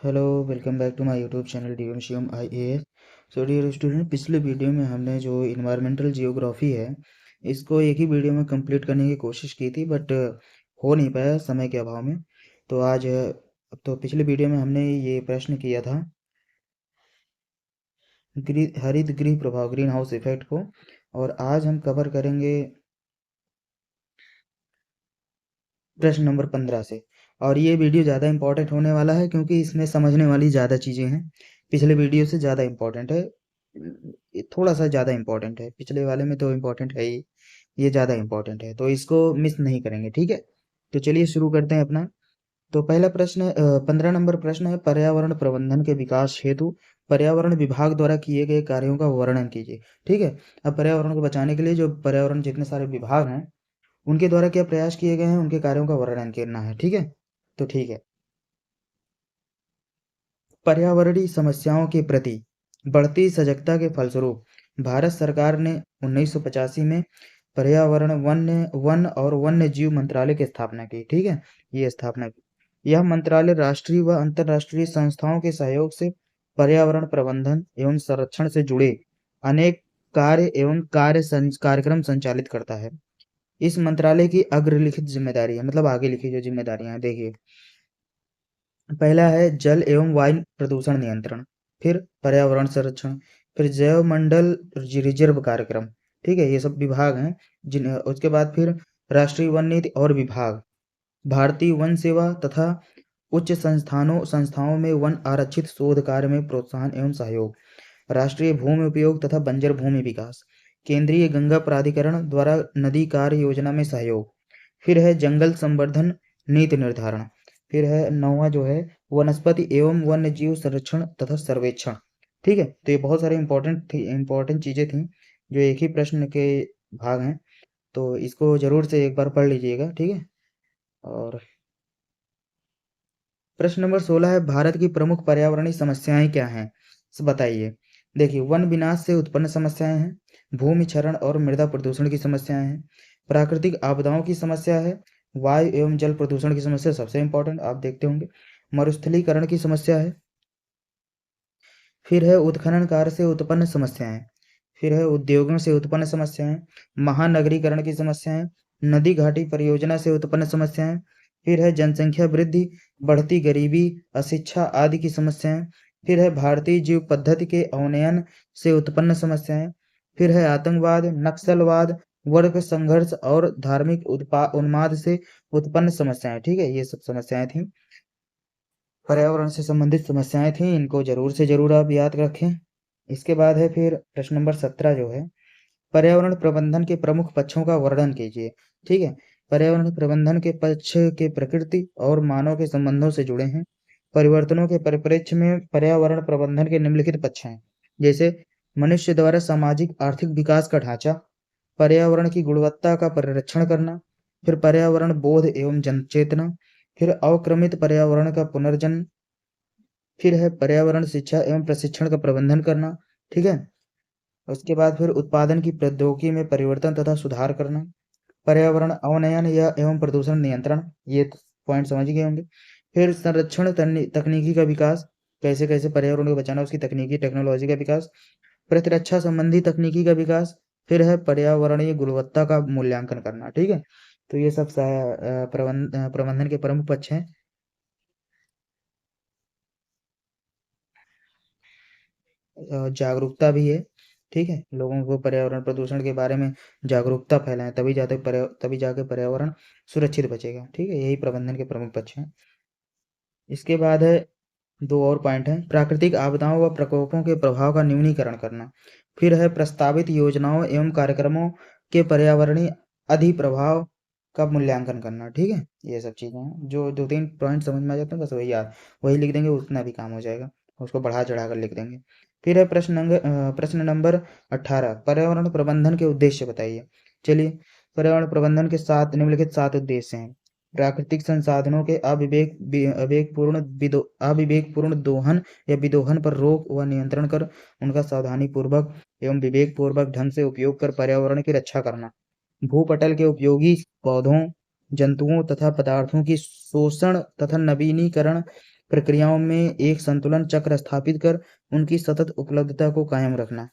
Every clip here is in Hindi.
Hello, welcome back to my YouTube channel DM Shivam IAS। So dear student, पिछले वीडियो में हमने जो इन्वायरमेंटल जियोग्राफी है इसको एक ही वीडियो में कंप्लीट करने की कोशिश की थी, बट हो नहीं पाया समय के अभाव में। तो आज तो पिछले वीडियो में हमने ये प्रश्न किया था हरित गृह प्रभाव, ग्रीन हाउस इफेक्ट को। और आज हम कवर करेंगे प्रश्न नंबर 15 से। और ये वीडियो ज़्यादा इंपॉर्टेंट होने वाला है क्योंकि इसमें समझने वाली ज़्यादा चीज़ें हैं। पिछले वीडियो से ज़्यादा इंपॉर्टेंट है, ये थोड़ा सा ज़्यादा इंपॉर्टेंट है। पिछले वाले में तो इंपॉर्टेंट है ही, ये ज़्यादा इंपॉर्टेंट है, तो इसको मिस नहीं करेंगे, ठीक है। तो चलिए शुरू करते हैं अपना। तो पहला प्रश्न 15 नंबर प्रश्न है, पर्यावरण प्रबंधन के विकास हेतु पर्यावरण विभाग द्वारा किए गए कार्यों का वर्णन कीजिए। ठीक है। अब पर्यावरण को बचाने के लिए जो पर्यावरण जितने सारे विभाग हैं उनके द्वारा क्या प्रयास किए गए हैं, उनके कार्यों का वर्णन करना है, ठीक है। तो ठीक है। पर्यावरणीय समस्याओं के प्रति बढ़ती सजगता के फलस्वरूप भारत सरकार ने 1985 में पर्यावरण वन और वन्य जीव मंत्रालय की स्थापना की। ठीक है, ये स्थापना की। यह मंत्रालय राष्ट्रीय व अंतर्राष्ट्रीय संस्थाओं के सहयोग से पर्यावरण प्रबंधन एवं संरक्षण से जुड़े अनेक कार्य एवं कार्यक्रम संचालित करता है। इस मंत्रालय की अग्रलिखित जिम्मेदारी है, मतलब आगे लिखी जो जिम्मेदारियां हैं, देखिए। पहला है जल एवं वायु प्रदूषण नियंत्रण, फिर पर्यावरण संरक्षण, फिर जैव मंडल रिजर्व कार्यक्रम। ठीक है, ये सब विभाग हैं जिन उसके बाद फिर राष्ट्रीय वन नीति और विभाग, भारतीय वन सेवा तथा उच्च संस्थाओं में वन आरक्षित शोध कार्य में प्रोत्साहन एवं सहयोग, राष्ट्रीय भूमि उपयोग तथा बंजर भूमि विकास, केंद्रीय गंगा प्राधिकरण द्वारा नदी कार्य योजना में सहयोग, फिर है जंगल संवर्धन नीति निर्धारण, फिर है 9वां जो है वनस्पति एवं वन्य जीव संरक्षण तथा सर्वेक्षण। ठीक है, तो ये बहुत सारे इंपॉर्टेंट चीजें थी जो एक ही प्रश्न के भाग हैं, तो इसको जरूर से एक बार पढ़ लीजिएगा, ठीक है। और प्रश्न नंबर 16 है, भारत की प्रमुख पर्यावरणीय समस्याएं क्या हैं, बताइए। देखिए, वन विनाश से उत्पन्न समस्याएं हैं, भूमि क्षरण और मृदा प्रदूषण की समस्याएं हैं, प्राकृतिक आपदाओं की समस्या है, वायु एवं जल प्रदूषण की समस्या सबसे इंपॉर्टेंट आप देखते होंगे, मरुस्थलीकरण की समस्या है, फिर है उत्खनन कार्य से उत्पन्न समस्याएं, फिर है उद्योगों से उत्पन्न समस्याएं, महानगरीकरण की समस्याएं, नदी घाटी परियोजना से उत्पन्न समस्याएं, फिर है जनसंख्या वृद्धि, बढ़ती गरीबी, अशिक्षा आदि की समस्याएं, फिर है भारतीय जीव पद्धति के अवनयन से उत्पन्न समस्याएं, फिर है आतंकवाद, नक्सलवाद, वर्ग संघर्ष और धार्मिक उन्माद से उत्पन्न समस्याएं। ठीक है, ये सब समस्याएं थी, पर्यावरण से संबंधित समस्याएं थी, इनको जरूर से जरूर आप याद रखें। इसके बाद है फिर प्रश्न नंबर 17 जो है, पर्यावरण प्रबंधन के प्रमुख पक्षों का वर्णन कीजिए। ठीक है, पर्यावरण प्रबंधन के पक्ष के प्रकृति और मानव के संबंधों से जुड़े हैं। परिवर्तनों के परिप्रेक्ष्य में पर्यावरण प्रबंधन के निम्नलिखित पक्ष हैं, जैसे मनुष्य द्वारा सामाजिक आर्थिक विकास का ढांचा, पर्यावरण की गुणवत्ता का परिरक्षण करना, फिर पर्यावरण बोध एवं जन चेतना, फिर अवक्रमित पर्यावरण का पुनर्जन्म, फिर है पर्यावरण शिक्षा एवं प्रशिक्षण का प्रबंधन करना। ठीक है, उसके बाद फिर उत्पादन की प्रौद्योगिकी में परिवर्तन तथा सुधार करना, पर्यावरण अवनयन या एवं प्रदूषण नियंत्रण, ये पॉइंट समझ गए होंगे। फिर संरक्षण तकनीकी का विकास, कैसे कैसे पर्यावरण को बचाना, उसकी तकनीकी टेक्नोलॉजी का विकास, प्रतिरक्षा संबंधी तकनीकी का विकास, फिर है पर्यावरणीय गुणवत्ता का मूल्यांकन करना। ठीक है, तो ये सब प्रबंधन के प्रमुख पक्ष हैं। जागरूकता भी है, ठीक है, लोगों को पर्यावरण प्रदूषण के बारे में जागरूकता फैलाएं, तभी जाके पर्यावरण सुरक्षित बचेगा। ठीक है, यही प्रबंधन के प्रमुख पक्ष हैं। इसके बाद है दो और पॉइंट हैं, प्राकृतिक आपदाओं व प्रकोपों के प्रभाव का न्यूनीकरण करना, फिर है प्रस्तावित योजनाओं एवं कार्यक्रमों के पर्यावरणीय अधिप्रभाव का मूल्यांकन करना। ठीक है, ये सब चीजें हैं, जो दो तीन पॉइंट समझ में आ जाते हैं बस वही लिख देंगे, उतना भी काम हो जाएगा, उसको बढ़ा चढ़ा कर लिख देंगे। फिर है प्रश्न नंबर 18, पर्यावरण प्रबंधन के उद्देश्य बताइए। चलिए, पर्यावरण प्रबंधन के सात निम्नलिखित 7 उद्देश्य हैं। प्राकृतिक संसाधनों के अविवेकपूर्ण दोहन या विदोहन पर रोक व नियंत्रण कर उनका सावधानी पूर्वक एवं विवेक पूर्वक ढंग से उपयोग कर पर्यावरण की रक्षा करना, भूपटल के उपयोगी पौधों, जंतुओं तथा पदार्थों की शोषण तथा नवीनीकरण प्रक्रियाओं में एक संतुलन चक्र स्थापित कर उनकी सतत उपलब्धता को कायम रखना।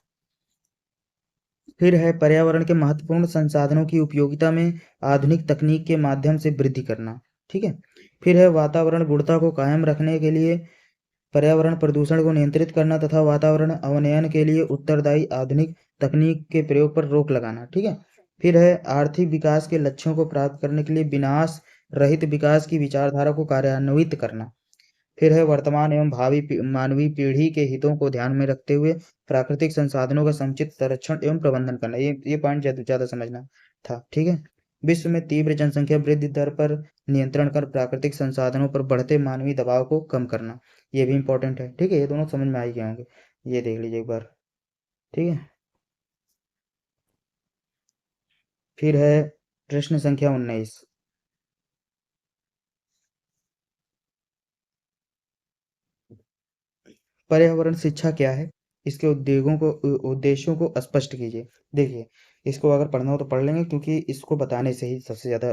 फिर है पर्यावरण के महत्वपूर्ण संसाधनों की उपयोगिता में आधुनिक तकनीक के माध्यम से वृद्धि करना। ठीक है। फिर है वातावरण गुणता को कायम रखने के लिए पर्यावरण प्रदूषण को नियंत्रित करना तथा वातावरण अवनयन के लिए उत्तरदायी आधुनिक तकनीक के प्रयोग पर रोक लगाना। ठीक है। फिर है आर्थिक विकास के लक्ष्यों को प्राप्त करने के लिए विनाश रहित विकास की विचारधारा को कार्यान्वित करना। फिर है वर्तमान एवं भावी मानवीय पीढ़ी के हितों को ध्यान में रखते हुए प्राकृतिक संसाधनों का समुचित संरक्षण एवं प्रबंधन करना। ये पॉइंट ज्यादा समझना था। ठीक है। विश्व में तीव्र जनसंख्या वृद्धि दर पर नियंत्रण कर प्राकृतिक संसाधनों पर बढ़ते मानवीय दबाव को कम करना, ये भी इंपॉर्टेंट है। ठीक है। ये दोनों समझ में आ ही गए होंगे, ये देख लीजिए एक बार। ठीक है। फिर है प्रश्न संख्या 19। पर्यावरण शिक्षा क्या है? इसके उद्देश्यों को स्पष्ट कीजिए। देखिए, इसको अगर पढ़ना हो तो पढ़ लेंगे, क्योंकि इसको बताने से ही सबसे ज़्यादा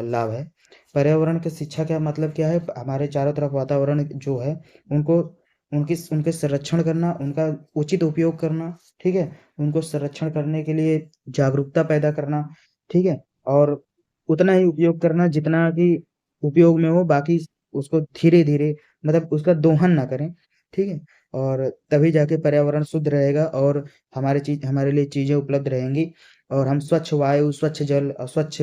लाभ है। पर्यावरण की शिक्षा क्या मतलब क्या है? हमारे चारों तरफ वातावरण जो है, उनको उनके संरक्षण करना, उनका उचित उपयोग करना। ठीक है। उनको संरक्षण करने के लिए जागरूकता पैदा करना। ठीक है। और उतना ही उपयोग करना जितना कि उपयोग में हो, बाकी उसको धीरे धीरे, मतलब उसका दोहन ना करें। ठीक है। और तभी जाके पर्यावरण शुद्ध रहेगा और हमारे लिए चीजें उपलब्ध रहेंगी, और हम स्वच्छ वायु, स्वच्छ जल और स्वच्छ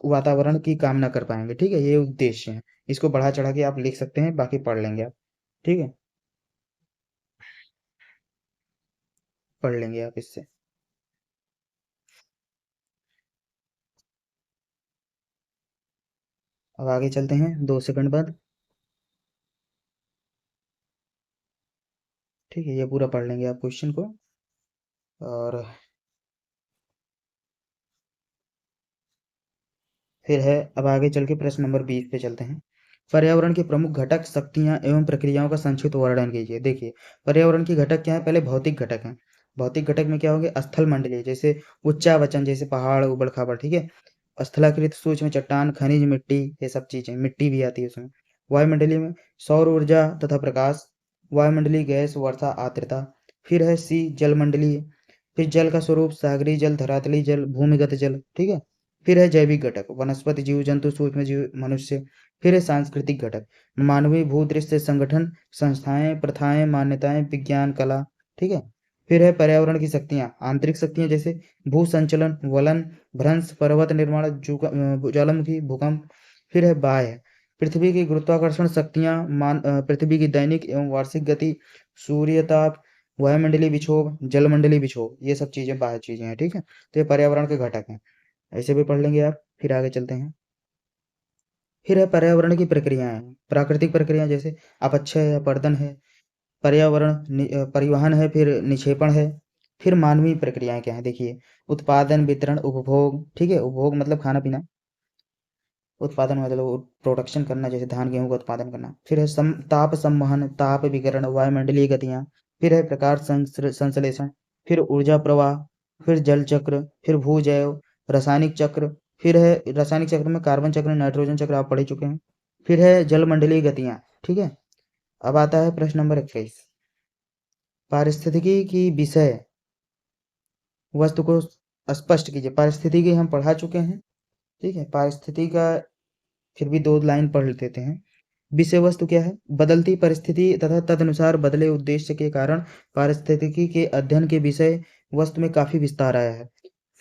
वातावरण की कामना कर पाएंगे। ठीक है। ये उद्देश्य है। इसको बढ़ा चढ़ा के आप लिख सकते हैं, बाकी पढ़ लेंगे आप। ठीक है। पढ़ लेंगे आप इससे। अब आगे चलते हैं 2 सेकंड बाद। ठीक है। ये पूरा पढ़ लेंगे आप क्वेश्चन को। और फिर है, अब आगे चल के प्रश्न नंबर 20 पे चलते हैं। पर्यावरण के प्रमुख घटक, शक्तियां एवं प्रक्रियाओं का संक्षिप्त वर्णन कीजिए। देखिए, पर्यावरण की घटक क्या है? पहले भौतिक घटक हैं। भौतिक घटक में क्या होंगे? स्थल मंडलीय, जैसे उच्चावचन, जैसे पहाड़, उबड़ खाबड़। ठीक है। स्थलाकृत, सूक्ष्म चट्टान, खनिज, मिट्टी, ये सब चीजें, मिट्टी भी आती है उसमें। वायुमंडलीय में सौर ऊर्जा तथा प्रकाश। वायुमंडलीय गैस, वर्षा, आर्द्रता। फिर है सी जलमंडलीय। फिर जल का स्वरूप सागरीय जल, धरातलीय जल, भूमिगत जल। ठीक है। फिर है जैविक घटक, वनस्पति, जीव जंतु, सूक्ष्म जीव, मनुष्य। फिर है सांस्कृतिक घटक, मानवीय भूदृश्य संगठन, संस्थाएं, प्रथाएं, मान्यताएं, विज्ञान, कला। ठीक है। फिर है पर्यावरण की शक्तियां, आंतरिक शक्तियां, जैसे भू संचलन, वलन, भ्रंश, पर्वत निर्माण, ज्वालामुखी, भूकंप। फिर है बाह्य, पृथ्वी की गुरुत्वाकर्षण शक्तियां, पृथ्वी की दैनिक एवं वार्षिक गति, सूर्य ताप, वायुमंडलीय विक्षोभ, जलमंडलीय विक्षोभ, ये सब चीजें बाह्य चीजें हैं। ठीक है। तो ये पर्यावरण के घटक हैं। ऐसे भी पढ़ लेंगे आप। फिर आगे चलते हैं। फिर है पर्यावरण की प्रक्रियाएं, प्राकृतिक प्रक्रिया, जैसे अपक्षय है, अपरदन है, परिवहन है, फिर निक्षेपण है। फिर मानवीय प्रक्रियाएं क्या है? देखिए, उत्पादन, वितरण, उपभोग। ठीक है। उपभोग मतलब खाना पीना। उत्पादन मतलब प्रोडक्शन करना, जैसे धान गेहूं का उत्पादन करना। फिर है ताप संवहन, ताप विकिरण, वायुमंडलीय गतियां। फिर है प्रकाश संश्लेषण। फिर ऊर्जा प्रवाह। फिर जल चक्र। फिर भूजैव, रासायनिक चक्र। फिर है रासायनिक चक्र में कार्बन चक्र, नाइट्रोजन चक्र आप पढ़ ही चुके हैं। फिर है जलमंडलीय गतियां। ठीक है। अब आता है प्रश्न नंबर 21। पारिस्थितिकी की विषय वस्तु को स्पष्ट कीजिए। पारिस्थितिकी हम पढ़ा चुके हैं। ठीक है। पारिस्थिति का फिर भी 2 लाइन पढ़ लेते हैं। विषय वस्तु क्या है? बदलती परिस्थिति तथा तदनुसार बदले उद्देश्य के कारण पारिस्थितिकी के अध्ययन के विषय वस्तु में काफी विस्तार आया है।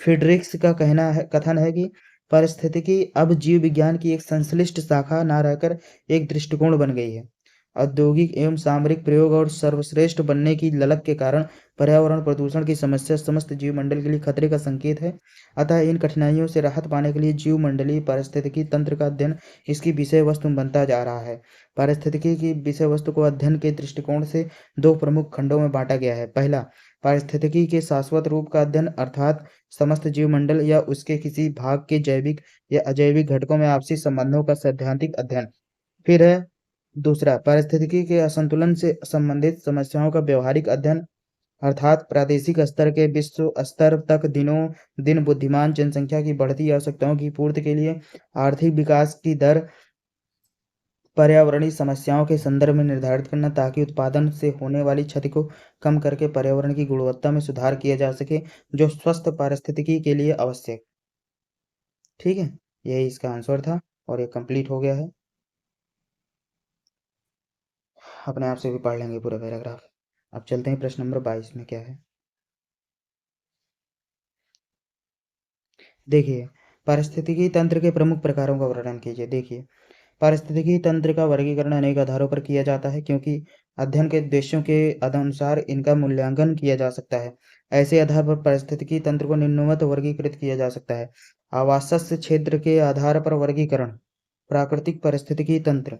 फ्रीडरिक्स का कथन है कि पारिस्थितिकी अब जीव विज्ञान की एक संश्लिष्ट शाखा न रहकर एक दृष्टिकोण बन गई है। औद्योगिक एवं सामरिक प्रयोग और सर्वश्रेष्ठ बनने की ललक के कारण पर्यावरण प्रदूषण की समस्या समस्त जीवमंडल के लिए खतरे का संकेत है। अतः इन कठिनाइयों से राहत पाने के लिए जीवमंडलीय पारिस्थितिकी तंत्र का अध्ययन इसकी विषय वस्तु बनता जा रहा है। पारिस्थितिकी की विषय वस्तु को अध्ययन के दृष्टिकोण से 2 प्रमुख खंडों में बांटा गया है। पहला, पारिस्थितिकी के शाश्वत रूप का अध्ययन, अर्थात समस्त जीवमंडल या उसके किसी भाग के जैविक या अजैविक घटकों में आपसी संबंधों का सैद्धांतिक अध्ययन। फिर है दूसरा, पारिस्थितिकी के असंतुलन से संबंधित समस्याओं का व्यवहारिक अध्ययन, अर्थात प्रादेशिक स्तर के विश्व स्तर तक दिनों दिन बुद्धिमान जनसंख्या की बढ़ती आवश्यकताओं की पूर्ति के लिए आर्थिक विकास की दर पर्यावरणीय समस्याओं के संदर्भ में निर्धारित करना ताकि उत्पादन से होने वाली क्षति को कम करके पर्यावरण की गुणवत्ता में सुधार किया जा सके, जो स्वस्थ पारिस्थितिकी के लिए आवश्यक। ठीक है, यही इसका आंसर था और ये कंप्लीट हो गया है। अपने आप से भी पढ़ लेंगे पूरा पैराग्राफ। अब चलते हैं प्रश्न नंबर 22 में क्या है। देखिए, पारिस्थितिकी तंत्र के प्रमुख प्रकारों का वर्णन कीजिए। देखिए, पारिस्थितिकी तंत्र का वर्गीकरण अनेक आधारों पर किया जाता है, क्योंकि अध्ययन के उद्देश्यों के अनुसार इनका मूल्यांकन किया जा सकता है। ऐसे आधार पर पारिस्थितिकी तंत्र को निम्नवत वर्गीकृत किया जा सकता है। आवासस्थ क्षेत्र के आधार पर वर्गीकरण, प्राकृतिक पारिस्थितिकी तंत्र,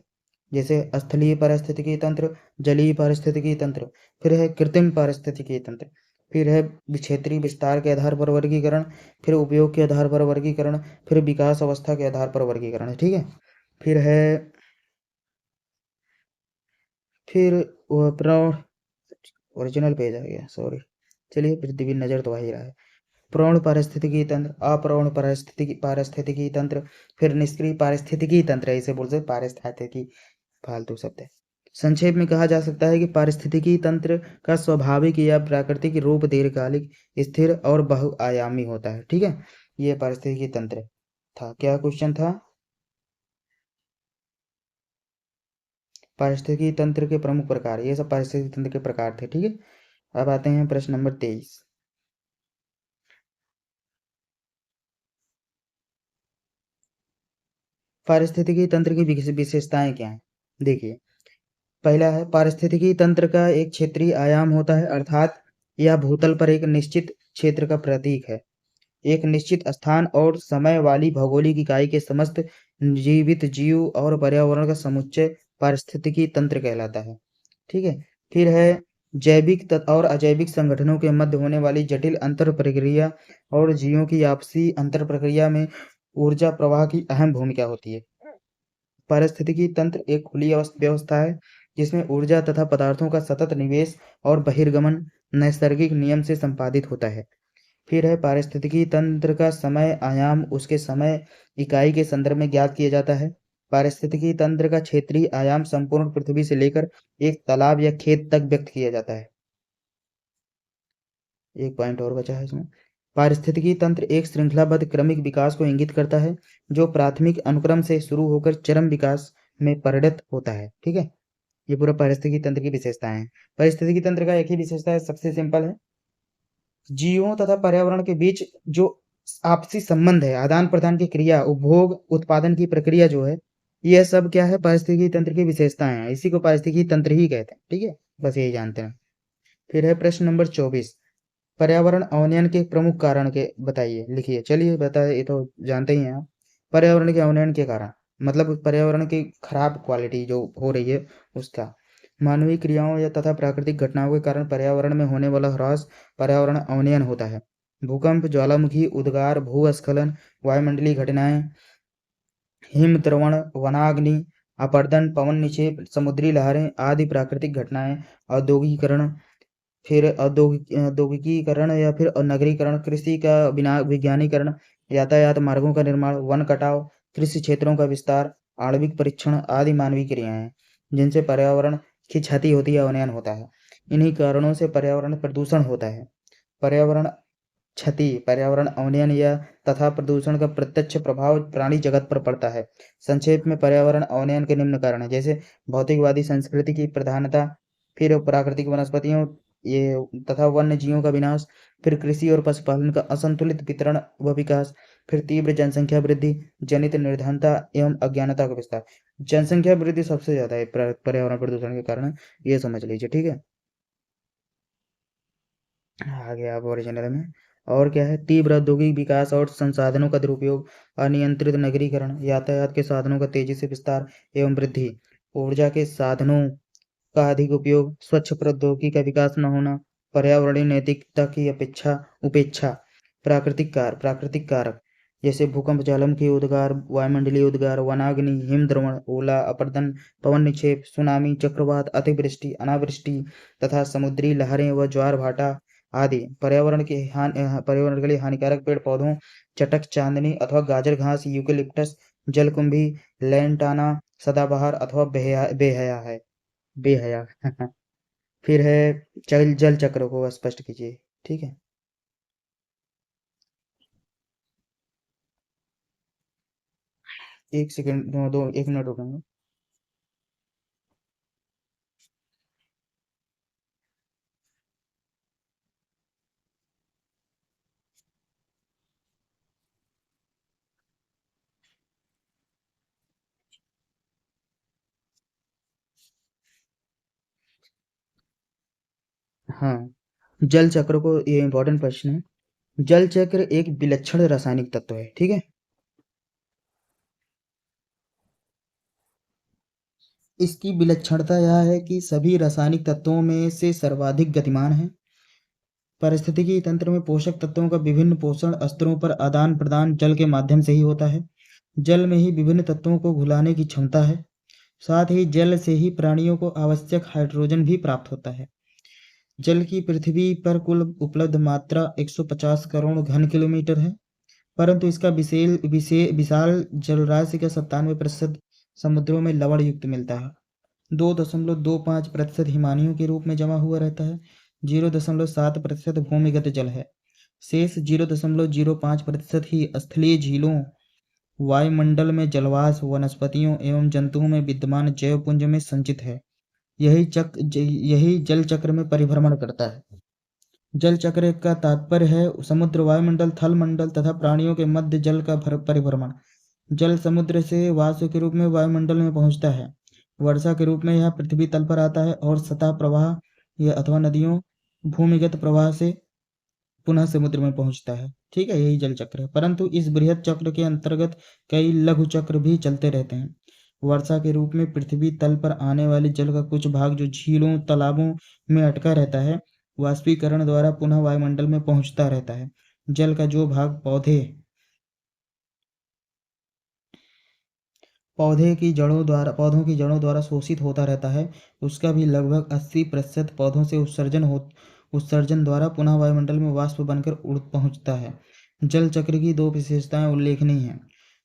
जैसे स्थलीय पारिस्थितिकी तंत्र, जलीय पारिस्थितिकी तंत्र, फिर है कृत्रिम पारिस्थितिकी तंत्र, फिर है क्षेत्रीय विस्तार के आधार पर वर्गीकरण, फिर उपयोग के आधार पर वर्गीकरण, फिर विकास अवस्था के आधार पर वर्गीकरण। ठीक है, फिर है फिर ओरिजिनल पेज आ गया, सॉरी। चलिए, पृथ्वी नजर तो आ ही रहा है। प्रौढ़ पारिस्थितिकी तंत्र, अप्रौढ़ पारिस्थितिकी तंत्र, फिर निष्क्रिय पारिस्थितिकी तंत्र, इसे बोलते हैं पारिस्थितिकी, फालतू शब्द है। संक्षेप में कहा जा सकता है कि पारिस्थितिकी तंत्र का स्वाभाविक या प्राकृतिक रूप दीर्घकालिक, स्थिर और बहुआयामी होता है। ठीक है, ये पारिस्थितिकी तंत्र था। क्या क्वेश्चन था? पारिस्थितिकी तंत्र के प्रमुख प्रकार, ये सब पारिस्थितिकी तंत्र के प्रकार थे। ठीक है, अब आते हैं प्रश्न नंबर 23। पारिस्थितिकी तंत्र की विशेषताएं क्या हैं? देखिए, पहला है, पारिस्थितिकी तंत्र का एक क्षेत्रीय आयाम होता है, अर्थात यह भूतल पर एक निश्चित क्षेत्र का प्रतीक है। एक निश्चित स्थान और समय वाली भौगोलिक इकाई के समस्त जीवित जीव और पर्यावरण का समुच्चय पारिस्थितिकी तंत्र कहलाता है। ठीक है, फिर है, जैविक और अजैविक संगठनों के मध्य होने वाली जटिल अंतर प्रक्रिया और जीवों की आपसी अंतर प्रक्रिया में ऊर्जा प्रवाह की अहम भूमिका होती है। पारिस्थितिकी तंत्र एक खुली व्यवस्था है, जिसमें ऊर्जा तथा पदार्थों का सतत निवेश और बहिर्गमन नैसर्गिक नियम से संपादित होता है। फिर है, पारिस्थितिकी तंत्र का समय आयाम उसके समय इकाई के संदर्भ में ज्ञात किया जाता है। पारिस्थितिकी तंत्र का क्षेत्रीय आयाम संपूर्ण पृथ्वी से लेकर एक तालाब या खेत तक व्यक्त किया जाता है। एक पॉइंट और बचा है इसमें। पारिस्थितिकी तंत्र एक श्रृंखलाबद्ध क्रमिक विकास को इंगित करता है, जो प्राथमिक अनुक्रम से शुरू होकर चरम विकास में परिणत होता है। ठीक है, ये पूरा पारिस्थितिकी तंत्र की विशेषताएं हैं। पारिस्थितिकी तंत्र का एक ही विशेषता है, सबसे सिंपल है, जीवों तथा पर्यावरण के बीच जो आपसी संबंध है, आदान प्रदान की क्रिया, उपभोग उत्पादन की प्रक्रिया जो है, यह सब क्या है, पारिस्थितिकी तंत्र की विशेषताएं हैं। इसी को पारिस्थितिकी तंत्र ही कहते हैं। ठीक है, बस यही जानते हैं। फिर है प्रश्न नंबर 24, पर्यावरण अवनयन के प्रमुख कारण के बताइए, लिखिए। चलिए बताए, ये तो जानते ही हैं आप। पर्यावरण के अवनयन के कारण मतलब पर्यावरण की खराब क्वालिटी जो हो रही है उसका। मानवीय क्रियाओं या तथा प्राकृतिक घटनाओं के कारण पर्यावरण में होने वाला ह्रास पर्यावरण अवनयन होता है। भूकंप, ज्वालामुखी उद्गार, भूस्खलन, वायुमंडलीय घटनाएं, हिमद्रवण, वनाग्नि, अपरदन, पवन निक्षेप, समुद्री लहरें आदि प्राकृतिक घटनाएं, औद्योगिकरण, फिर औद्योगिकीकरण या फिर नगरीकरण, कृषि का बिना विज्ञानीकरण, यातायात मार्गों का निर्माण, वन कटाव, कृषि क्षेत्रों का विस्तार, आणविक परीक्षण आदि मानवीय क्रियाएं हैं, जिनसे पर्यावरण की क्षति होती है, अवनयन होता है। इन्हीं कारणों से पर्यावरण प्रदूषण होता है। पर्यावरण क्षति, पर्यावरण अवनयन या तथा प्रदूषण का प्रत्यक्ष प्रभाव प्राणी जगत पर पड़ता है। संक्षेप में पर्यावरण अवनयन के निम्न कारण है, जैसे भौतिकवादी संस्कृति की प्रधानता, फिर प्राकृतिक वनस्पतियों ये तथा वन्य जीवों का विनाश, फिर कृषि और पशुपालन का असंतुलित वितरण व विकास, फिर तीव्र जनसंख्या वृद्धि जनित निर्धनता एवं अज्ञानता का विस्तार। जनसंख्या वृद्धि सबसे ज्यादा है पर्यावरण प्रदूषण के कारण, ये समझ लीजिए। ठीक है, आगे आप ओरिजिनल में और क्या है, तीव्र औद्योगिक विकास और संसाधनों का दुरुपयोग, अनियंत्रित नगरीकरण, यातायात के साधनों का तेजी से विस्तार एवं वृद्धि, ऊर्जा के साधनों का अधिक उपयोग, स्वच्छ प्रौद्योगिकी का विकास न होना, पर्यावरणीय नैतिकता की उपेक्षा, प्राकृतिक कारक जैसे भूकंप, ज्वालामुखी उद्गार, वायुमंडलीय उद्गार, वनाग्नि, हिमद्रवण, ओला, अपरदन, पवन निक्षेप, सुनामी, चक्रवात, अतिवृष्टि, अनावृष्टि तथा समुद्री लहरें व ज्वार भाटा आदि पर्यावरण के लिए हानिकारक पेड़ पौधों, चटक चांदनी अथवा गाजर घास, यूकेलिप्टस, जलकुंभी, लैंटाना, सदाबहार अथवा बेहया है, बेहया। फिर है जल जल चक्र को स्पष्ट कीजिए। ठीक है। एक सेकंड, दो, एक मिनट रुकेंगे। हाँ, जल चक्र को, ये इंपॉर्टेंट प्रश्न है। जल चक्र एक विलक्षण रासायनिक तत्व है। ठीक है। इसकी विलक्षणता यह है कि सभी रासायनिक तत्वों में से सर्वाधिक गतिमान है। पारिस्थितिकी तंत्र में पोषक तत्वों का विभिन्न पोषण स्तरों पर आदान प्रदान जल के माध्यम से ही होता है। जल में ही विभिन्न तत्वों को घुलाने की क्षमता है। साथ ही जल से ही प्राणियों को आवश्यक हाइड्रोजन भी प्राप्त होता है। जल की पृथ्वी पर कुल उपलब्ध मात्रा 150 करोड़ घन किलोमीटर है, परंतु इसका विशाल जलराशि का 97% समुद्रों में लवण युक्त मिलता है। 2.25% हिमानियों के रूप में जमा हुआ रहता है। 0.7% भूमिगत जल है। शेष 0.05% ही स्थलीय झीलों, वायुमंडल में जलवाष्प, वनस्पतियों एवं जंतुओं में विद्यमान जैव पुंज में संचित है। यही जल चक्र में परिभ्रमण करता है। जल चक्र का तात्पर्य है समुद्र, वायुमंडल, थल मंडल तथा प्राणियों के मध्य जल का परिभ्रमण। जल समुद्र से वाष्प के रूप में वायुमंडल में पहुंचता है। वर्षा के रूप में यह पृथ्वी तल पर आता है और सतह प्रवाह या अथवा नदियों, भूमिगत प्रवाह से पुनः समुद्र में पहुंचता है। ठीक है, यही जल चक्र है। परंतु इस बृहद चक्र के अंतर्गत कई लघु चक्र भी चलते रहते हैं। वर्षा के रूप में पृथ्वी तल पर आने वाले जल का कुछ भाग जो झीलों, तालाबों में अटका रहता है, वाष्पीकरण द्वारा पुनः वायुमंडल में पहुंचता रहता है। जल का जो भाग पौधों की जड़ों द्वारा शोषित होता रहता है, उसका भी लगभग 80% पौधों से उत्सर्जन द्वारा पुनः वायुमंडल में वाष्प बनकर उड़ पहुंचता है। जल चक्र की दो विशेषताएं उल्लेखनीय हैं।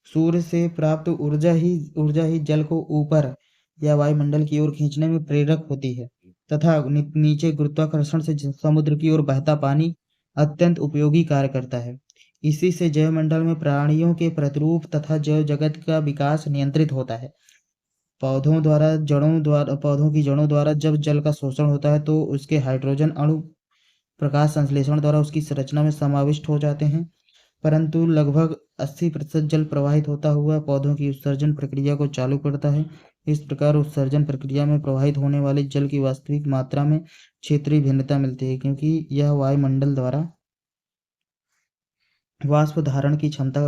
सूर्य से प्राप्त ऊर्जा ही जल को ऊपर या वायुमंडल की ओर खींचने में प्रेरक होती है, तथा नीचे गुरुत्वाकर्षण से समुद्र की ओर बहता पानी अत्यंत उपयोगी कार्य करता है। इसी से जैवमंडल में प्राणियों के प्रतिरूप तथा जैव जगत का विकास नियंत्रित होता है। पौधों की जड़ों द्वारा जब जल का शोषण होता है तो उसके हाइड्रोजन अणु प्रकाश संश्लेषण द्वारा उसकी संरचना में समाविष्ट हो जाते हैं, परंतु लगभग 80% जल प्रवाहित होता हुआ पौधों की उत्सर्जन प्रक्रिया को चालू करता है। इस प्रकार उत्सर्जन प्रक्रिया में प्रवाहित होने वाले जल की वास्तविक मात्रा में क्षेत्रीय भिन्नता मिलती है, क्योंकि यह वायुमंडल द्वारा वाष्प धारण की क्षमता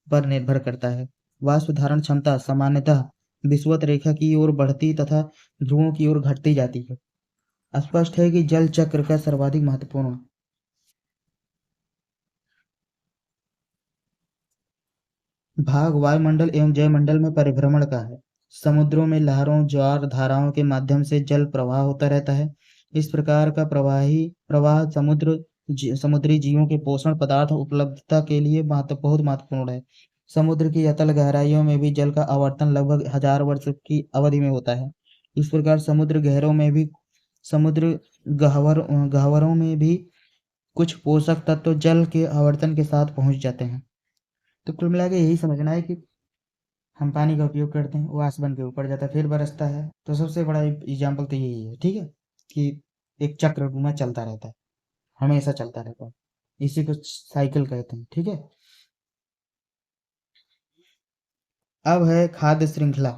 पर निर्भर करता है। वाष्प धारण क्षमता सामान्यतः विषुवत रेखा की ओर बढ़ती तथा ध्रुवों की ओर घटती जाती है। स्पष्ट है कि जल चक्र का सर्वाधिक महत्वपूर्ण भाग वायुमंडल एवं जयमंडल में परिभ्रमण का है। समुद्रों में लहरों, ज्वार धाराओं के माध्यम से जल प्रवाह होता रहता है। इस प्रकार का प्रवाह समुद्री जीवों के पोषण पदार्थ उपलब्धता के लिए बहुत महत्वपूर्ण है। समुद्र की अतल गहराइयों में भी जल का आवर्तन लगभग 1000 वर्ष की अवधि में होता है। इस प्रकार समुद्र गहवरों में भी कुछ पोषक तत्व जल के आवर्तन के साथ पहुंच जाते हैं। तो कुल मिला के यही समझना है कि हम पानी का उपयोग करते हैं, वो आसमान के ऊपर जाता है फिर बरसता है। तो सबसे बड़ा एग्जाम्पल तो यही है। ठीक है, कि एक चक्रनुमा चलता रहता है, हमेशा चलता रहता है। इसी को साइकिल कहते हैं। ठीक है। अब है खाद्य श्रृंखला।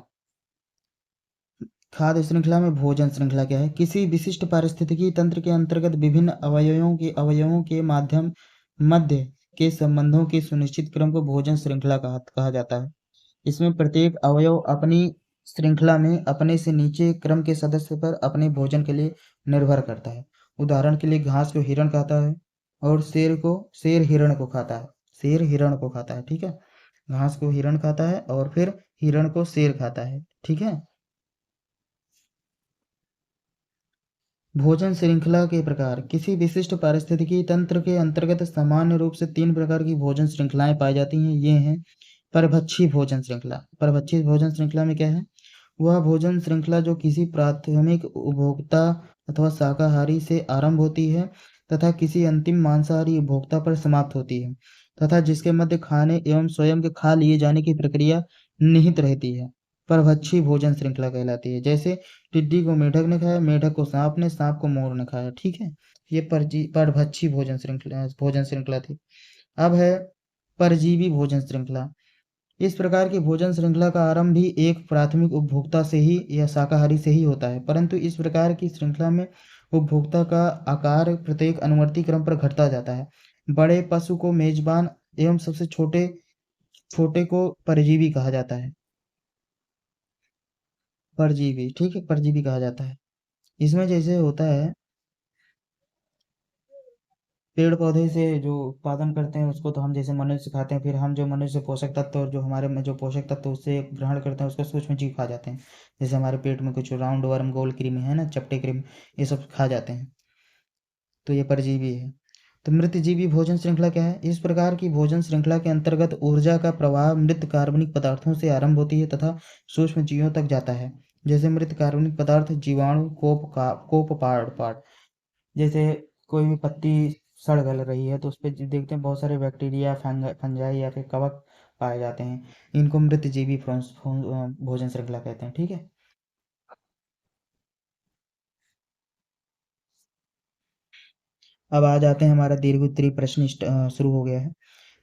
खाद्य श्रृंखला में भोजन श्रृंखला क्या है? किसी विशिष्ट पारिस्थितिकी तंत्र के अंतर्गत विभिन्न अवयवों के माध्यम मध्य के संबंधों के सुनिश्चित क्रम को भोजन श्रृंखला कहा जाता है। इसमें प्रत्येक अवयव अपनी श्रृंखला में अपने से नीचे क्रम के सदस्य पर अपने भोजन के लिए निर्भर करता है। उदाहरण के लिए घास को हिरण खाता है और शेर हिरण को खाता है। शेर हिरण को खाता है। ठीक है। घास को हिरण खाता है और फिर हिरण को शेर खाता है। ठीक है। भोजन श्रृंखला के प्रकार। किसी विशिष्ट पारिस्थितिकी तंत्र के अंतर्गत सामान्य रूप से 3 प्रकार की भोजन श्रृंखलाएं पाई जाती हैं। ये हैं परभक्षी भोजन श्रृंखला। परभक्षी भोजन श्रृंखला में क्या है? वह भोजन श्रृंखला जो किसी प्राथमिक उपभोक्ता अथवा शाकाहारी से आरंभ होती है तथा किसी अंतिम मांसाहारी उपभोक्ता पर समाप्त होती है तथा जिसके मध्य खाने एवं स्वयं के खा लिए जाने की प्रक्रिया निहित रहती है, परभक्षी भोजन श्रृंखला कहलाती है। जैसे टिड्डी को मेढक ने खाया, मेढक को सांप ने, सांप को मोर ने खाया। ठीक है, ये परभक्षी भोजन श्रृंखला थी। अब है परजीवी भोजन श्रृंखला। इस प्रकार की भोजन श्रृंखला का आरंभ भी एक प्राथमिक उपभोक्ता से ही या शाकाहारी से ही होता है, परंतु इस प्रकार की श्रृंखला में उपभोक्ता का आकार प्रत्येक अनुवर्ती क्रम पर घटता जाता है। बड़े पशु को मेजबान एवं सबसे छोटे छोटे को परजीवी कहा जाता है। परजीवी, ठीक है, परजीवी कहा जाता है। इसमें जैसे होता है, पेड़ पौधे से जो उत्पादन करते हैं उसको तो हम जैसे मनुष्य खाते हैं, फिर हम जो मनुष्य पोषक तत्व और जो हमारे में जो पोषक तत्व उससे ग्रहण करते हैं उसको सूक्ष्म जीव खा जाते हैं। जैसे हमारे पेट में कुछ राउंड वर्म, गोल कृमि है ना, चपटे कृमि, ये सब खा जाते हैं, तो ये परजीवी है। तो मृतजीवी भोजन श्रृंखला क्या है? इस प्रकार की भोजन श्रृंखला के अंतर्गत ऊर्जा का प्रवाह मृत कार्बनिक पदार्थों से आरंभ होती है तथा सूक्ष्म जीवों तक जाता है। जैसे मृत कार्बनिक पदार्थ जीवाणु, कोप पार्ट। जैसे कोई भी पत्ती सड़ गल रही है तो उस पे देखते हैं बहुत सारे बैक्टीरिया, फंजाई या फिर कवक पाए जाते हैं। इनको मृतजीवी भोजन श्रृंखला कहते हैं। ठीक है, अब आ जाते हैं, हमारा दीर्घोत्तरीय प्रश्न शुरू हो गया है।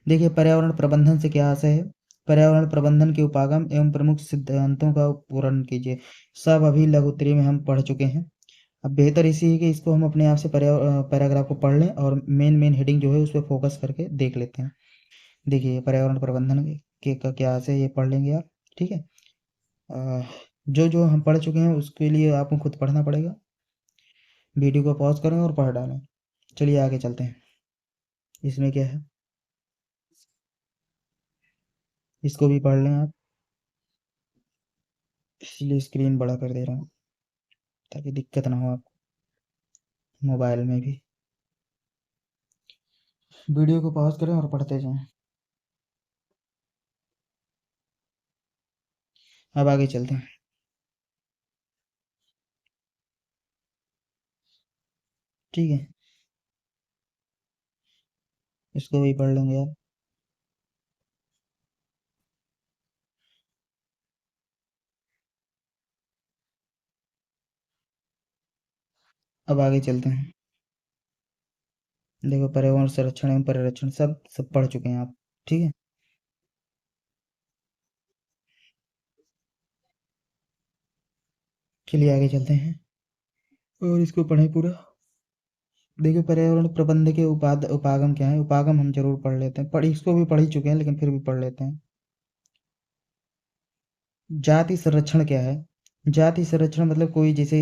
देखिए, पर्यावरण प्रबंधन से क्या आशय है? पर्यावरण प्रबंधन के उपागम एवं प्रमुख सिद्धांतों का पूर्ण कीजिए। सब अभी लघु उत्तरीय में हम पढ़ चुके हैं। अब बेहतर इसी है कि इसको हम अपने आप से पैराग्राफ को पढ़ लें और मेन मेन हेडिंग जो है उस पर फोकस करके देख लेते हैं। देखिए, पर्यावरण प्रबंधन के का क्या आशय है, ये पढ़ लेंगे आप। ठीक है, अ, जो जो हम पढ़ चुके हैं उसके लिए आपको खुद पढ़ना पड़ेगा। वीडियो को पॉज करें और पढ़ डालें। चलिए आगे चलते हैं। इसमें क्या है, इसको भी पढ़ लें आप। इसलिए स्क्रीन बड़ा कर दे रहा हूँ ताकि दिक्कत ना हो आपको मोबाइल में भी। वीडियो को पॉज करें और पढ़ते जाएं। अब आगे चलते हैं। ठीक है, इसको भी पढ़ लेंगे आप। अब आगे चलते हैं। देखो, पर्यावरण संरक्षण एवं परिरक्षण सब सब पढ़ चुके हैं आप। ठीक है, चलिए आगे चलते हैं और इसको पढ़ें पूरा। देखिए, पर्यावरण प्रबंध के उपागम क्या है? उपागम हम जरूर पढ़ लेते हैं, इसको भी पढ़ ही चुके हैं लेकिन फिर भी पढ़ लेते हैं। जाति संरक्षण क्या है? जाति संरक्षण मतलब कोई जैसे